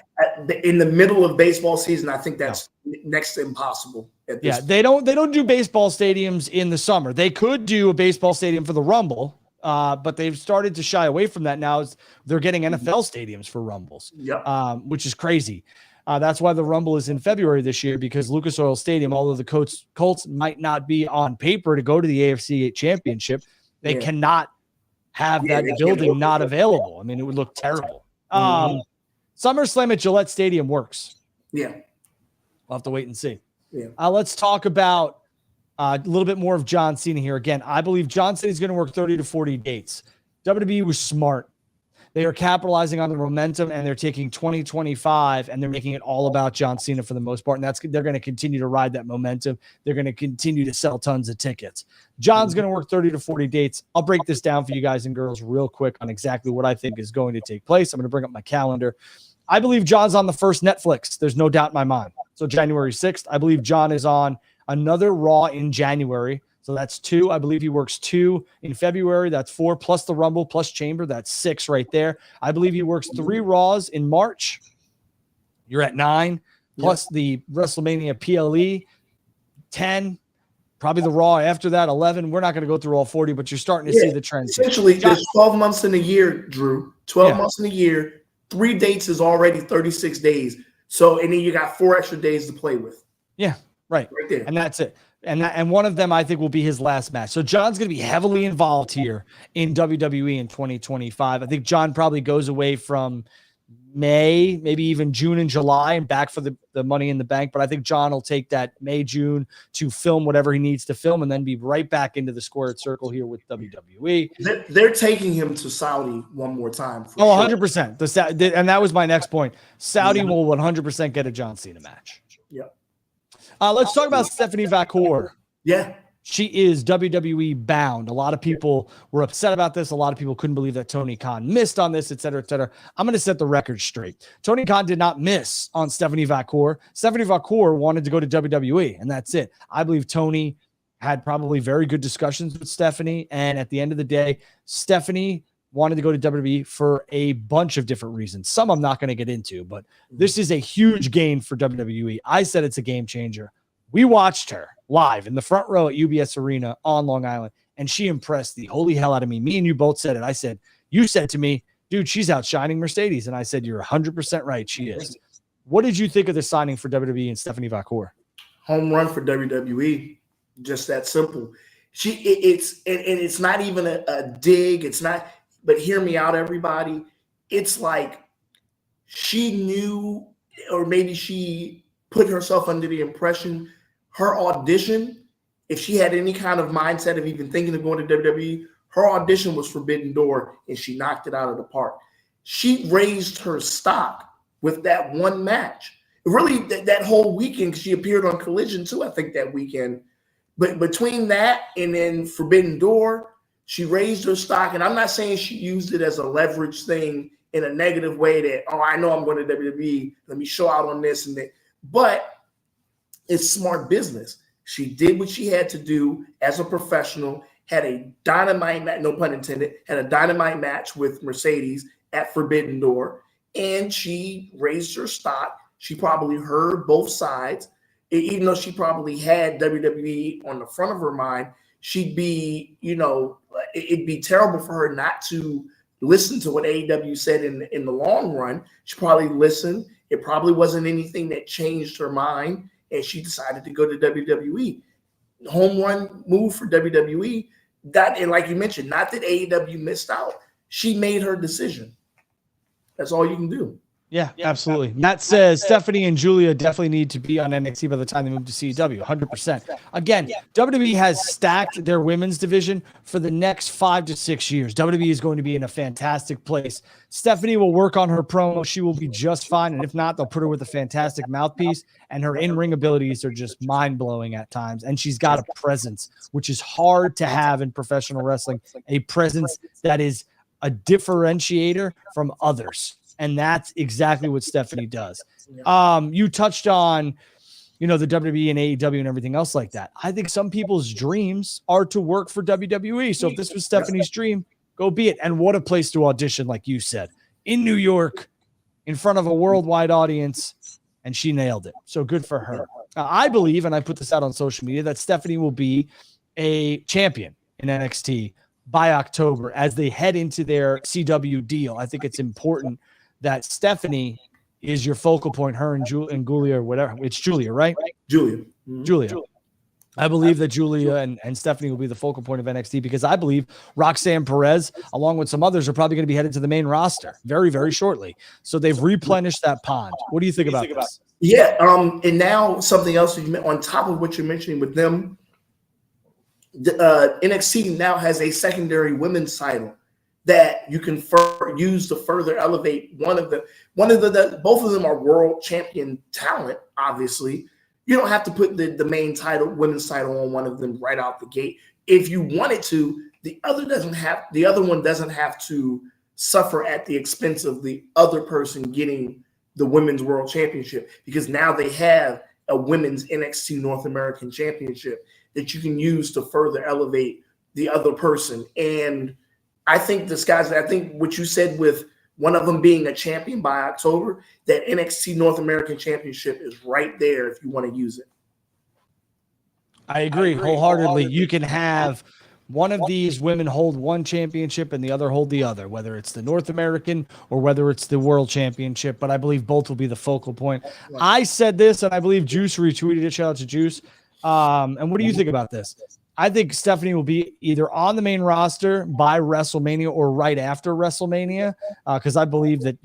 In the middle of baseball season, I think that's next to impossible. Yeah, they don't do baseball stadiums in the summer. They could do a baseball stadium for the Rumble, but they've started to shy away from that now. They're getting NFL stadiums for Rumbles, which is crazy. That's why the Rumble is in February this year, because Lucas Oil Stadium, although the Colts might not be on paper to go to the AFC Championship, they cannot have that building not available. I mean, it would look terrible. SummerSlam at Gillette Stadium works. Yeah. We'll have to wait and see. Yeah. Let's talk about a little bit more of John Cena here. Again, I believe John Cena is going to work 30 to 40 dates. WWE was smart. They are capitalizing on the momentum, and they're taking 2025 and they're making it all about John Cena for the most part. And they're going to continue to ride that momentum. They're going to continue to sell tons of tickets. John's going to work 30 to 40 dates. I'll break this down for you guys and girls real quick on exactly what I think is going to take place. I'm going to bring up my calendar. I believe John's on the first Netflix. There's no doubt in my mind. So January 6th, I believe John is on another Raw in January. So that's 2. I believe he works 2 in February. That's 4 plus the Rumble plus Chamber. That's 6 right there. I believe he works 3 Raws in March. You're at 9 plus the WrestleMania PLE 10. Probably the Raw after that 11. We're not going to go through all 40, but you're starting to see the trends. Essentially, there's 12 months in a year, Drew. 12 months in a year. 3 dates is already 36 days. So, and then you got 4 extra days to play with. Yeah, right there. And that's it. And one of them, I think, will be his last match. So John's going to be heavily involved here in WWE in 2025. I think John probably goes away from May, maybe even June and July, and back for the Money in the Bank. But I think John will take that May, June to film whatever he needs to film and then be right back into the squared circle here with WWE. They're taking him to Saudi one more time. 100%. And that was my next point. Saudi will 100% get a John Cena match. Yeah. Let's talk about Stephanie Vaquer. Yeah. She is WWE bound. A lot of people were upset about this. A lot of people couldn't believe that Tony Khan missed on this, et cetera, et cetera. I'm going to set the record straight. Tony Khan did not miss on Stephanie Vaquer. Stephanie Vaquer wanted to go to WWE, and that's it. I believe Tony had probably very good discussions with Stephanie, and at the end of the day, Stephanie wanted to go to WWE for a bunch of different reasons. Some I'm not going to get into, but this is a huge gain for WWE. I said it's a game changer. We watched her live in the front row at UBS Arena on Long Island, and she impressed the holy hell out of me. Me and you both said it. I said, you said to me, dude, she's outshining Mercedes. And I said, you're 100% right. She is. What did you think of the signing for WWE and Stephanie Vaquer? Home run for WWE. Just that simple. It's not even a dig. It's not, but hear me out, everybody. It's like she knew, or maybe she put herself under the impression her audition, if she had any kind of mindset of even thinking of going to WWE, her audition was Forbidden Door, and she knocked it out of the park. She raised her stock with that one match. Really, that whole weekend, because she appeared on Collision too, I think, that weekend. But between that and then Forbidden Door, she raised her stock. And I'm not saying she used it as a leverage thing in a negative way that, oh, I know I'm going to WWE. Let me show out on this and that. But it's smart business. She did what she had to do as a professional, had a dynamite match, no pun intended, had a dynamite match with Mercedes at Forbidden Door, and she raised her stock. She probably heard both sides. Even though she probably had WWE on the front of her mind, she'd be, it'd be terrible for her not to listen to what AEW said in the long run. She probably listened. It probably wasn't anything that changed her mind, and she decided to go to WWE. Home run move for WWE. that, and like you mentioned, not that AEW missed out. She made her decision. That's all you can do. Yeah, absolutely. Matt says Stephanie and Julia definitely need to be on NXT by the time they move to CW. 100%. Again, WWE has stacked their women's division for the next 5 to 6 years. WWE is going to be in a fantastic place. Stephanie will work on her promo. She will be just fine. And if not, they'll put her with a fantastic mouthpiece. And her in-ring abilities are just mind-blowing at times. And she's got a presence, which is hard to have in professional wrestling, a presence that is a differentiator from others. And that's exactly what Stephanie does. You touched on, the WWE and AEW and everything else like that. I think some people's dreams are to work for WWE. So if this was Stephanie's dream, go be it. And what a place to audition, like you said, in New York, in front of a worldwide audience, and she nailed it. So good for her. I believe, and I put this out on social media, that Stephanie will be a champion in NXT by October as they head into their CW deal. I think it's important that Stephanie is your focal point, her and Julia or whatever. It's Julia, right? Julia. Mm-hmm. Julia. I believe that Julia and Stephanie will be the focal point of NXT because I believe Roxanne Perez, along with some others, are probably going to be headed to the main roster very, very shortly. So they've replenished that pond. What do you think about this? Yeah. And now something else on top of what you're mentioning with them, NXT now has a secondary women's title that you can use to further elevate both of them are world champion talent. Obviously, you don't have to put the main title, women's title, on one of them right out the gate. If you wanted to, the other one doesn't have to suffer at the expense of the other person getting the women's world championship, because now they have a women's NXT North American championship that you can use to further elevate the other person. And I think what you said with one of them being a champion by October, that NXT North American Championship is right there if you want to use it. I agree wholeheartedly. You can have one of these women hold one championship and the other hold the other, whether it's the North American or whether it's the World Championship. But I believe both will be the focal point. I said this, and I believe Juice retweeted it. Shout out to Juice. And what do you think about this? I think Stephanie will be either on the main roster by WrestleMania or right after WrestleMania, because I believe that,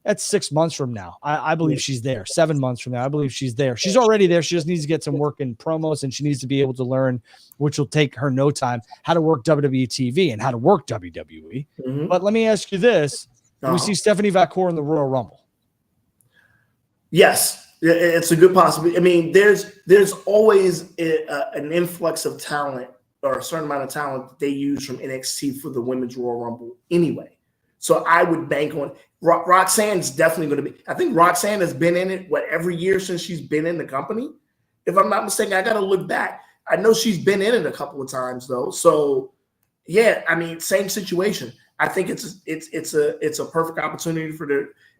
that's 6 months from now. I believe she's there. 7 months from now, I believe she's there. She's already there. She just needs to get some work in promos, and she needs to be able to learn, which will take her no time, how to work WWE TV and how to work WWE. Mm-hmm. But let me ask you this. Do we see Stephanie Vaquer in the Royal Rumble? Yes. It's a good possibility. I mean, there's always an influx of talent, or a certain amount of talent that they use from NXT for the Women's Royal Rumble anyway. So I would bank on Roxanne's definitely going to be. I think Roxanne has been in it every year since she's been in the company. If I'm not mistaken, I got to look back. I know she's been in it a couple of times though. So yeah, I mean, same situation. I think it's a perfect opportunity for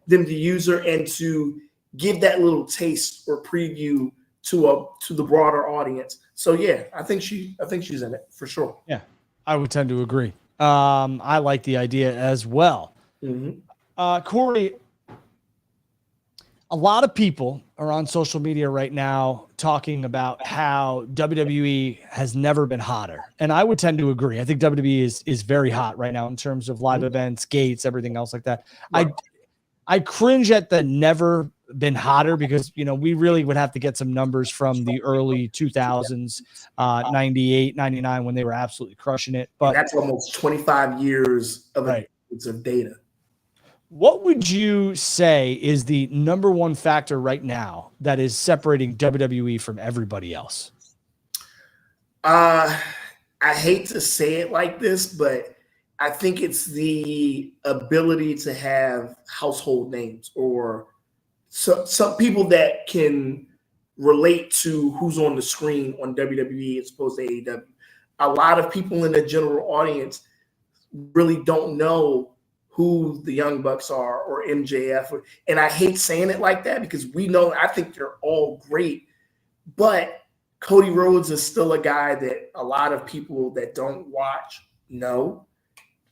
them to use her and to give that little taste or preview to the broader audience. So yeah, I think she's in it for sure. Yeah, I would tend to agree. I like the idea as well. Mm-hmm. Corey, a lot of people are on social media right now talking about how WWE has never been hotter. And I would tend to agree. I think WWE is very hot right now in terms of live events, gates, everything else like that. Right. I cringe at the never been hotter because, we really would have to get some numbers from the early 2000s, 98, 99, when they were absolutely crushing it. But that's almost 25 years of data. What would you say is the number one factor right now that is separating WWE from everybody else? I hate to say it like this, but I think it's the ability to have household names, or some people that can relate to who's on the screen on WWE as opposed to AEW. A lot of people in the general audience really don't know who the Young Bucks are or MJF. And I hate saying it like that because I think they're all great, but Cody Rhodes is still a guy that a lot of people that don't watch know.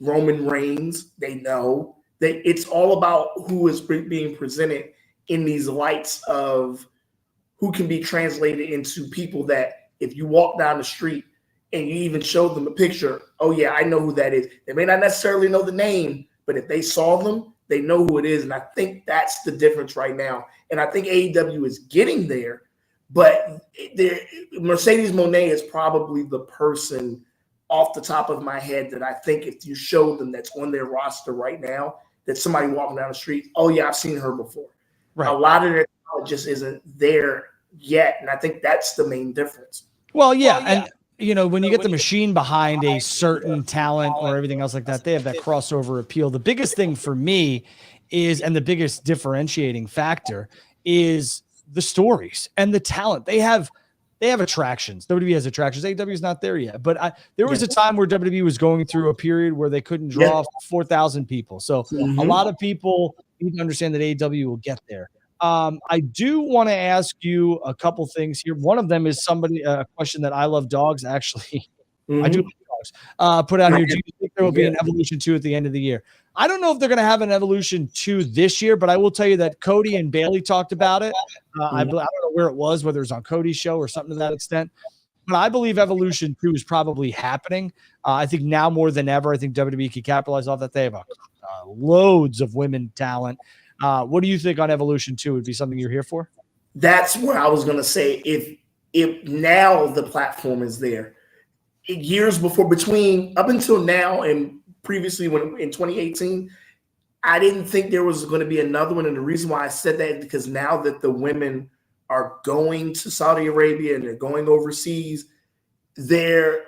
Roman Reigns, they know. It's all about who is being presented in these lights of who can be translated into people that if you walk down the street and you even showed them a picture, oh yeah, I know who that is. They may not necessarily know the name, but if they saw them, they know who it is. And I think that's the difference right now. And I think AEW is getting there, but Mercedes Moné is probably the person off the top of my head that I think if you showed them that's on their roster right now, that somebody walking down the street, oh yeah, I've seen her before. Right. A lot of their talent just isn't there yet. And I think that's the main difference. Well, yeah. And you know, when you get the machine behind a certain talent or everything else like that, they have that crossover appeal. The biggest thing for me is, and the biggest differentiating factor is the stories and the talent. They have attractions. WWE has attractions. AEW is not there yet, but there was a time where WWE was going through a period where they couldn't draw 4,000 people. So a lot of people need to understand that AEW will get there. I do want to ask you a couple things here. One of them is a question that I Love Dogs actually. I do love dogs. Put out here. Do you think there will be an Evolution 2 at the end of the year? I don't know if they're going to have an Evolution 2 this year, but I will tell you that Cody and Bailey talked about it. I don't know where it was, whether it was on Cody's show or something to that extent. But I believe Evolution 2 is probably happening. I think now more than ever, I think WWE can capitalize off that. They have loads of women talent. What do you think on Evolution 2 would be something you're here for? That's where I was going to say, if now the platform is there. Years before, up until now and previously when in 2018, I didn't think there was going to be another one. And the reason why I said that is because now that the women are going to Saudi Arabia and they're going overseas, and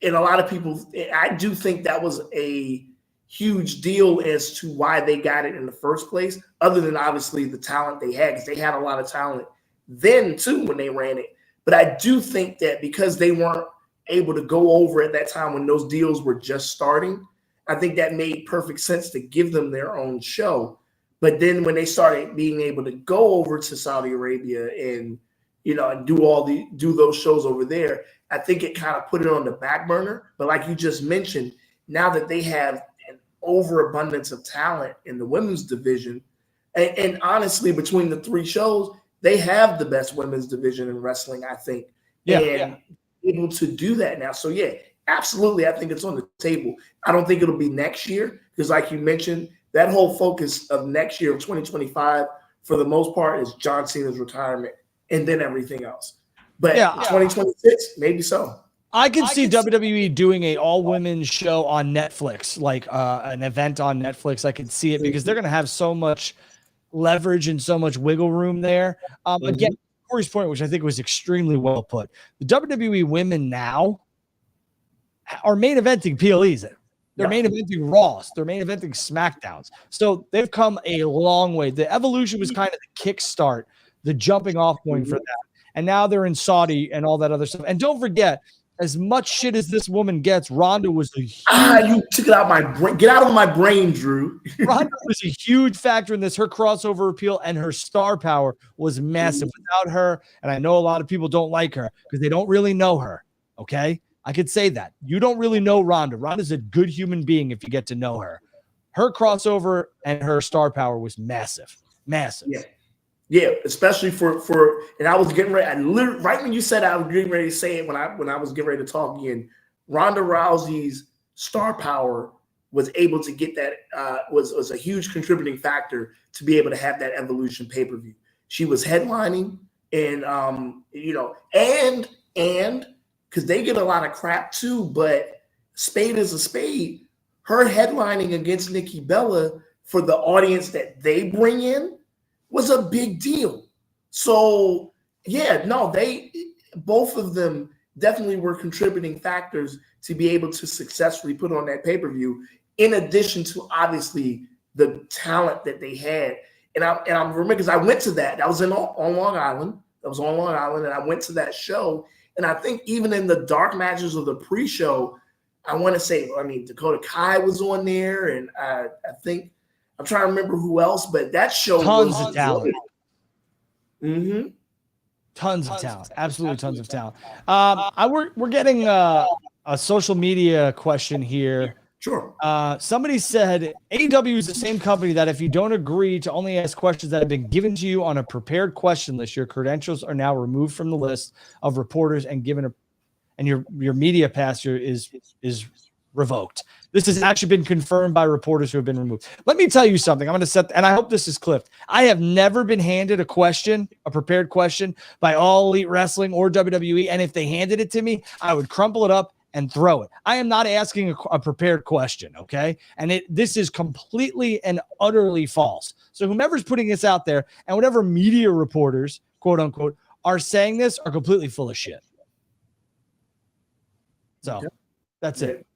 a lot of people, I do think that was a huge deal as to why they got it in the first place, other than obviously the talent they had, because they had a lot of talent then too when they ran it. But I do think that because they weren't able to go over at that time when those deals were just starting, I think that made perfect sense to give them their own show. But then when they started being able to go over to Saudi Arabia and, you know, and do those shows over there, I think it kind of put it on the back burner. But like you just mentioned, now that they have an overabundance of talent in the women's division, and honestly, between the three shows, they have the best women's division in wrestling, I think. Able to do that now. So yeah, absolutely. I think it's on the table. I don't think it'll be next year because like you mentioned, that whole focus of next year of 2025 for the most part is John Cena's retirement and then everything else. But 2026, maybe so. I can see WWE doing a all-women show on Netflix, like an event on Netflix. I can see it because they're going to have so much leverage and so much wiggle room there. Again, Corey's point, which I think was extremely well put. The WWE women now are main eventing PLEs. They're main eventing Raws. They're main eventing SmackDowns. So they've come a long way. The Evolution was kind of the kickstart, the jumping off point for that. And now they're in Saudi and all that other stuff. And don't forget, as much shit as this woman gets, Ronda was a huge... you took it out of my brain. Get out of my brain, Drew. Ronda was a huge factor in this. Her crossover appeal and her star power was massive. Without her, and I know a lot of people don't like her because they don't really know her, okay? I could say that. You don't really know Ronda. Ronda's a good human being if you get to know her. Her crossover and her star power was massive. Massive. Yeah, especially for and I was getting ready. I literally, right when you said I was getting ready to say it, when I was getting ready to talk again, Ronda Rousey's star power was able to get that was a huge contributing factor to be able to have that Evolution pay-per-view. She was headlining, and you know, and because they get a lot of crap too, but spade is a spade. Her headlining against Nikki Bella for the audience that they bring in was a big deal. So both of them definitely were contributing factors to be able to successfully put on that pay-per-view, in addition to obviously the talent that they had. And I remember because I went to that. That was on Long Island. That was on Long Island, and I went to that show. And I think even in the dark matches of the pre-show, I want to say, Dakota Kai was on there, and I think I'm trying to remember who else, but that show tons of talent. Tons of talent. Absolutely tons of talent. We're getting a social media question here. Sure. Somebody said AEW is the same company that if you don't agree to only ask questions that have been given to you on a prepared question list, your credentials are now removed from the list of reporters and given and your media pass is revoked. This has actually been confirmed by reporters who have been removed. Let me tell you something. I'm going to set, and I hope this is clipped. I have never been handed a prepared question by All Elite Wrestling or WWE. And if they handed it to me, I would crumple it up and throw it. I am not asking a prepared question. Okay. And this is completely and utterly false. So whomever's putting this out there and whatever media reporters, quote unquote, are saying this are completely full of shit. So that's it.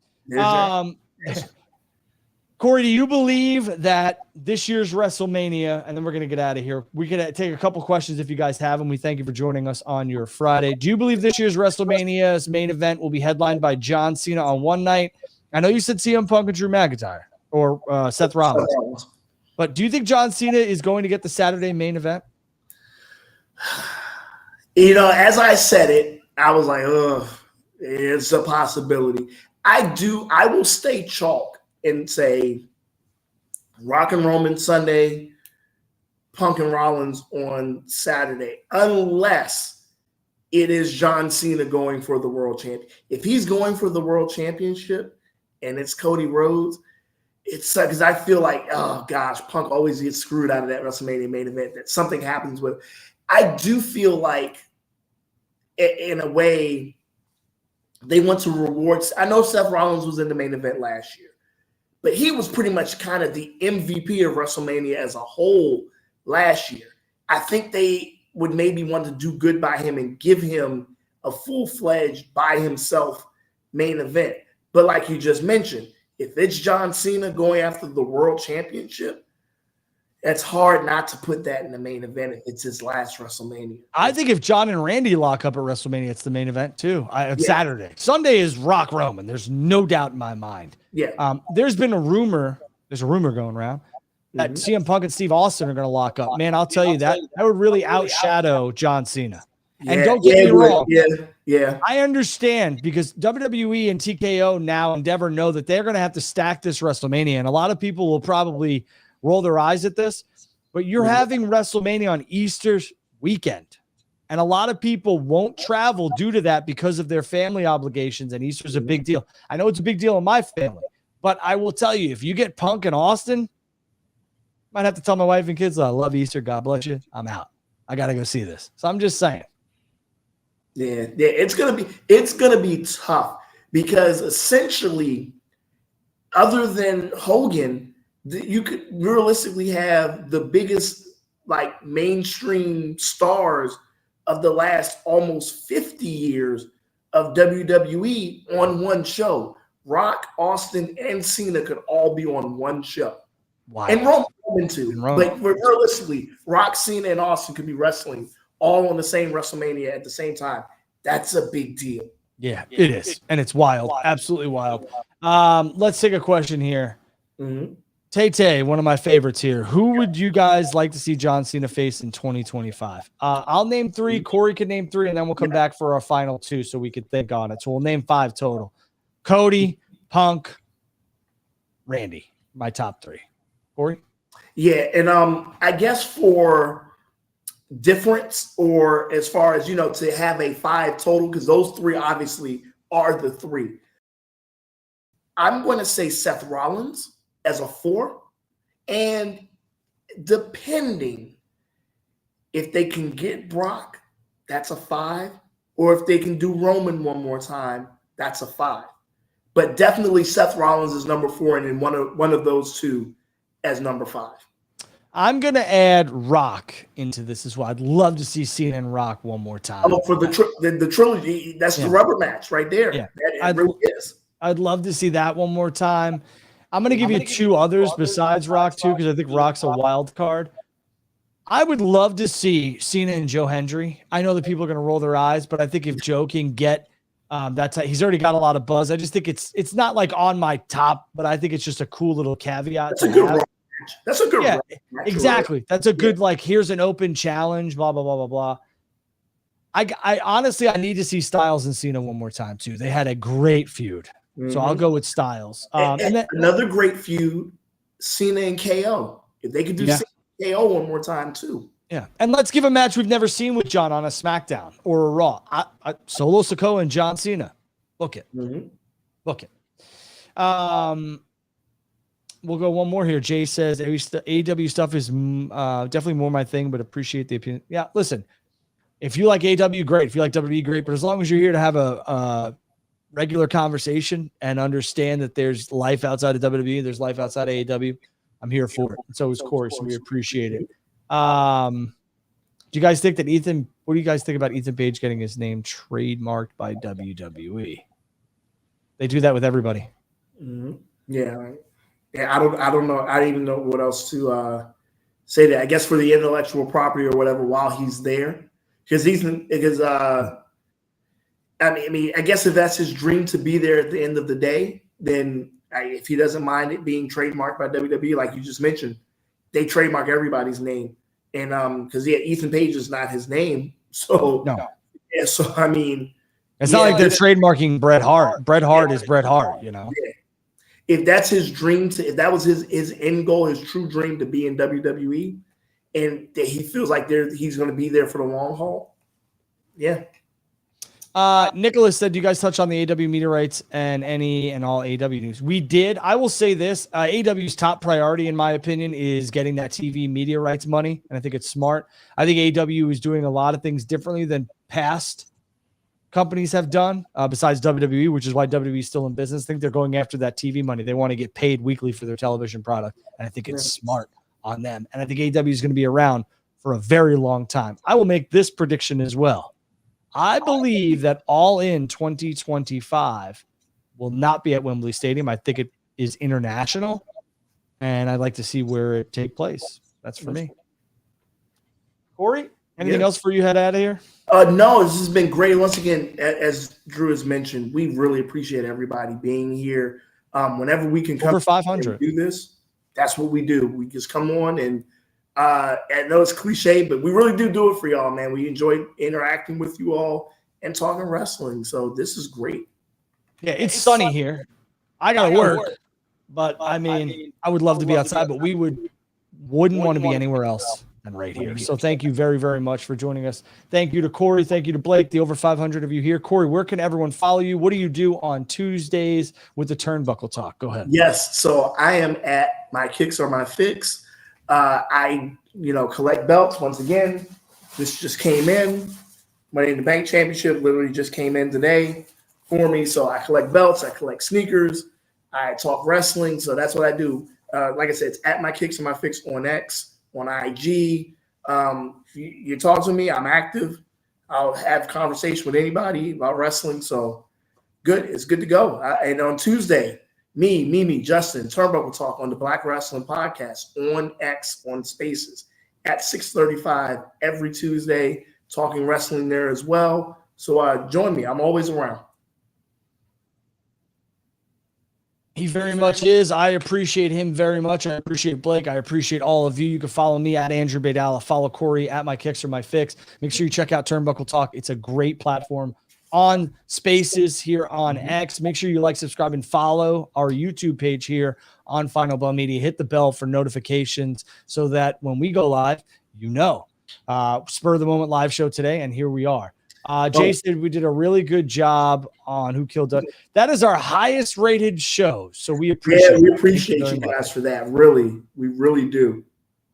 Corey, do you believe that this year's WrestleMania, and then we're going to get out of here, we could take a couple questions if you guys have them. We thank you for joining us on your Friday. Do you believe this year's WrestleMania's main event will be headlined by John Cena on one night? I know you said CM Punk and Drew McIntyre or Seth Rollins, but do you think John Cena is going to get the Saturday main event? You know, as I said it, I was like, ugh, it's a possibility. I will stay chalk and say Rock and Roman Sunday, Punk and Rollins on Saturday, unless it is John Cena going for the world champion. If he's going for the world championship and it's Cody Rhodes, it's because I feel like, oh gosh, Punk always gets screwed out of that WrestleMania main event, that something happens with. I do feel like in a way, they want to reward. I know Seth Rollins was in the main event last year, but he was pretty much kind of the MVP of WrestleMania as a whole last year. I think they would maybe want to do good by him and give him a full-fledged by himself main event. But like you just mentioned, if it's John Cena going after the world championship, it's hard not to put that in the main event if it's his last WrestleMania. I think if John and Randy lock up at WrestleMania, it's the main event too. Saturday. Sunday is Rock Roman. There's no doubt in my mind. Yeah. There's been a rumor. There's a rumor going around that CM Punk and Steve Austin are going to lock up. Man, I'll tell you that would really outshadow John Cena. Yeah, and don't get me wrong. Yeah. I understand because WWE and TKO now Endeavor know that they're going to have to stack this WrestleMania, and a lot of people will probably roll their eyes at this, but you're having WrestleMania on Easter weekend. And a lot of people won't travel due to that because of their family obligations. And Easter's a big deal. I know it's a big deal in my family, but I will tell you, if you get Punk in Austin, might have to tell my wife and kids, I love Easter. God bless you. I'm out. I got to go see this. So I'm just saying. Yeah. It's going to be tough because essentially, other than Hogan, you could realistically have the biggest like mainstream stars of the last almost 50 years of WWE on one show. Rock, Austin, and Cena could all be on one show. Wow. And Roman too. Like realistically, Rock, Cena, and Austin could be wrestling all on the same WrestleMania at the same time. That's a big deal. Yeah, it is. And it's wild. Absolutely wild. Let's take a question here. Tay, one of my favorites here. Who would you guys like to see John Cena face in 2025? I'll name 3. Corey can name 3, and then we'll come back for our final 2 so we could think on it. So we'll name 5 total. Cody, Punk, Randy, my top 3. Corey? Yeah, and I guess for difference or as far as, to have a 5 total, because those 3 obviously are the 3. I'm going to say Seth Rollins as a 4, and depending if they can get Brock, that's a 5, or if they can do Roman one more time, that's a 5. But definitely Seth Rollins is number 4, and then one of those 2 as number 5. I'm gonna add Rock into this as well. I'd love to see Cena and Rock one more time. Oh, for the trilogy, that's the rubber match right there. Yeah, it really is. I'd love to see that one more time. I'm going to give you 2 others besides Rock, too, because I think Rock's a wild card. I would love to see Cena and Joe Hendry. I know that people are going to roll their eyes, but I think if Joe can get he's already got a lot of buzz. I just think it's not like on my top, but I think it's just a cool little caveat. That's a good match. That's a good match. Exactly. That's a good, here's an open challenge, blah, blah, blah, blah, blah. I honestly, I need to see Styles and Cena one more time, too. They had a great feud. So I'll go with Styles. And then another great feud, Cena and KO. If they could do Cena and KO one more time too. Yeah, and let's give a match we've never seen with John on a SmackDown or a Raw. Solo Sikoa and John Cena. Book it. Book it. We'll go one more here. Jay says AEW stuff is definitely more my thing, but appreciate the opinion. Yeah, listen, if you like AEW, great. If you like WWE, great. But as long as you're here to have a regular conversation and understand that there's life outside of WWE, there's life outside of AEW, I'm here for it. And so is Corey, so we appreciate it. Do you guys think that what do you guys think about Ethan Page getting his name trademarked by WWE? They do that with everybody. Yeah. Yeah, I don't know. I don't even know what else to say that. I guess for the intellectual property or whatever while he's there. Because I mean, I guess if that's his dream to be there at the end of the day, then if he doesn't mind it being trademarked by WWE, like you just mentioned, they trademark everybody's name. And because Ethan Page is not his name. So no. Yeah, so I mean, it's not like they're trademarking Bret Hart. Bret Hart is Bret Hart, you know. Yeah. If that's his dream if that was his end goal, his true dream to be in WWE, and that he feels like he's going to be there for the long haul. Yeah. Nicholas said, do you guys touch on the AW media rights and any and all AW news? We did. I will say this, AW's top priority, in my opinion, is getting that TV media rights money. And I think it's smart. I think AW is doing a lot of things differently than past companies have done, besides WWE, which is why WWE is still in business. I think they're going after that TV money. They want to get paid weekly for their television product. And I think it's smart on them. And I think AW is going to be around for a very long time. I will make this prediction as well. I believe that All In 2025 will not be at Wembley Stadium. I think it is international, and I'd like to see where it take place. That's for me. Corey, anything else for you head out of here? No, this has been great. Once again, as Drew has mentioned, we really appreciate everybody being here. Whenever we can come over 500 do this, that's what we do. We just come on and I know it's cliche, but we really do it for y'all, man. We enjoy interacting with you all and talking wrestling. So this is great. Yeah, it's sunny here. I gotta work, but I mean, I would love to be outside, but we wouldn't want to be anywhere else than right here. So thank you very, very much for joining us. Thank you to Corey. Thank you to Blake, the over 500 of you here. Corey, where can everyone follow you? What do you do on Tuesdays with the Turnbuckle Talk? Go ahead. Yes, so I am at My Kicks Are My Fix. I collect belts. Once again, this just came in. Money in the Bank Championship literally just came in today for me. So I collect belts. I collect sneakers. I talk wrestling. So that's what I do. Like I said, it's at My Kicks and My Fix on X, on IG. If you talk to me, I'm active. I'll have conversation with anybody about wrestling. So good. It's good to go. And on Tuesday, me, Justin, Turnbuckle Talk on the Black Wrestling Podcast on X, on Spaces at 6:35 every Tuesday, talking wrestling there as well. So join me. I'm always around. He very much is. I appreciate him very much. I appreciate Blake. I appreciate all of you. You can follow me at Andrew Baydala. Follow Corey at My Kicks Or My Fix. Make sure you check out Turnbuckle Talk. It's a great platform on Spaces here on X. Make sure you like, subscribe, and follow our YouTube page here on Final Bell Media. Hit the bell for notifications so that when we go live, spur of the moment live show today, and here we are. Jay said we did a really good job on Who Killed Doug. That is our highest rated show, so we appreciate we appreciate you guys for that. Really, we really do.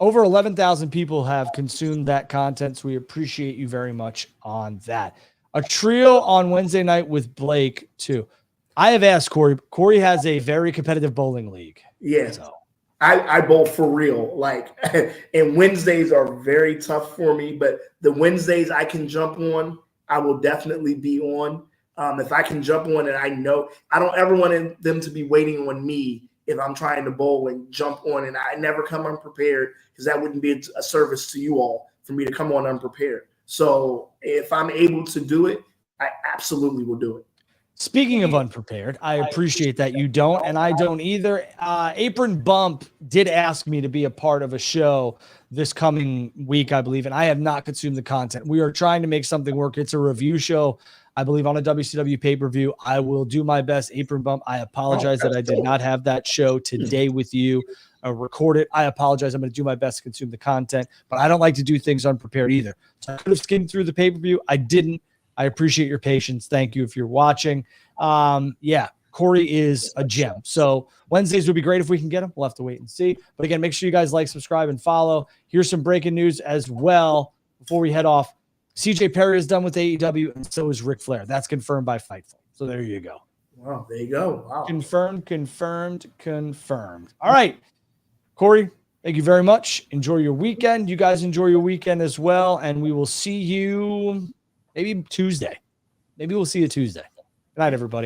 Over 11,000 people have consumed that content, so we appreciate you very much on that. A trio on Wednesday night with Blake, too. I have asked Corey. Corey has a very competitive bowling league. Yes. So. I bowl for real. And Wednesdays are very tough for me, but the Wednesdays I can jump on, I will definitely be on. If I can jump on and I know, I don't ever want them to be waiting on me if I'm trying to bowl and jump on, and I never come unprepared, because that wouldn't be a service to you all for me to come on unprepared. So if I'm able to do it, I absolutely will do it. Speaking of unprepared, I appreciate that you don't, and I don't either. Apron Bump did ask me to be a part of a show this coming week, I believe, and I have not consumed the content. We are trying to make something work. It's a review show, I believe, on a WCW pay-per-view. I will do my best. Apron Bump, I apologize that I did not have that show today with you, record it. I apologize. I'm going to do my best to consume the content, but I don't like to do things unprepared either. So I could have skimmed through the pay-per-view. I didn't. I appreciate your patience. Thank you if you're watching. Yeah, Corey is a gem. So Wednesdays would be great if we can get him. We'll have to wait and see. But again, make sure you guys like, subscribe, and follow. Here's some breaking news as well before we head off. CJ Perry is done with AEW, and so is Ric Flair. That's confirmed by Fightful. So there you go. Wow, there you go. Wow. Confirmed. All right, Corey, thank you very much. Enjoy your weekend. You guys enjoy your weekend as well, and we will see you maybe Tuesday. Maybe we'll see you Tuesday. Good night, everybody.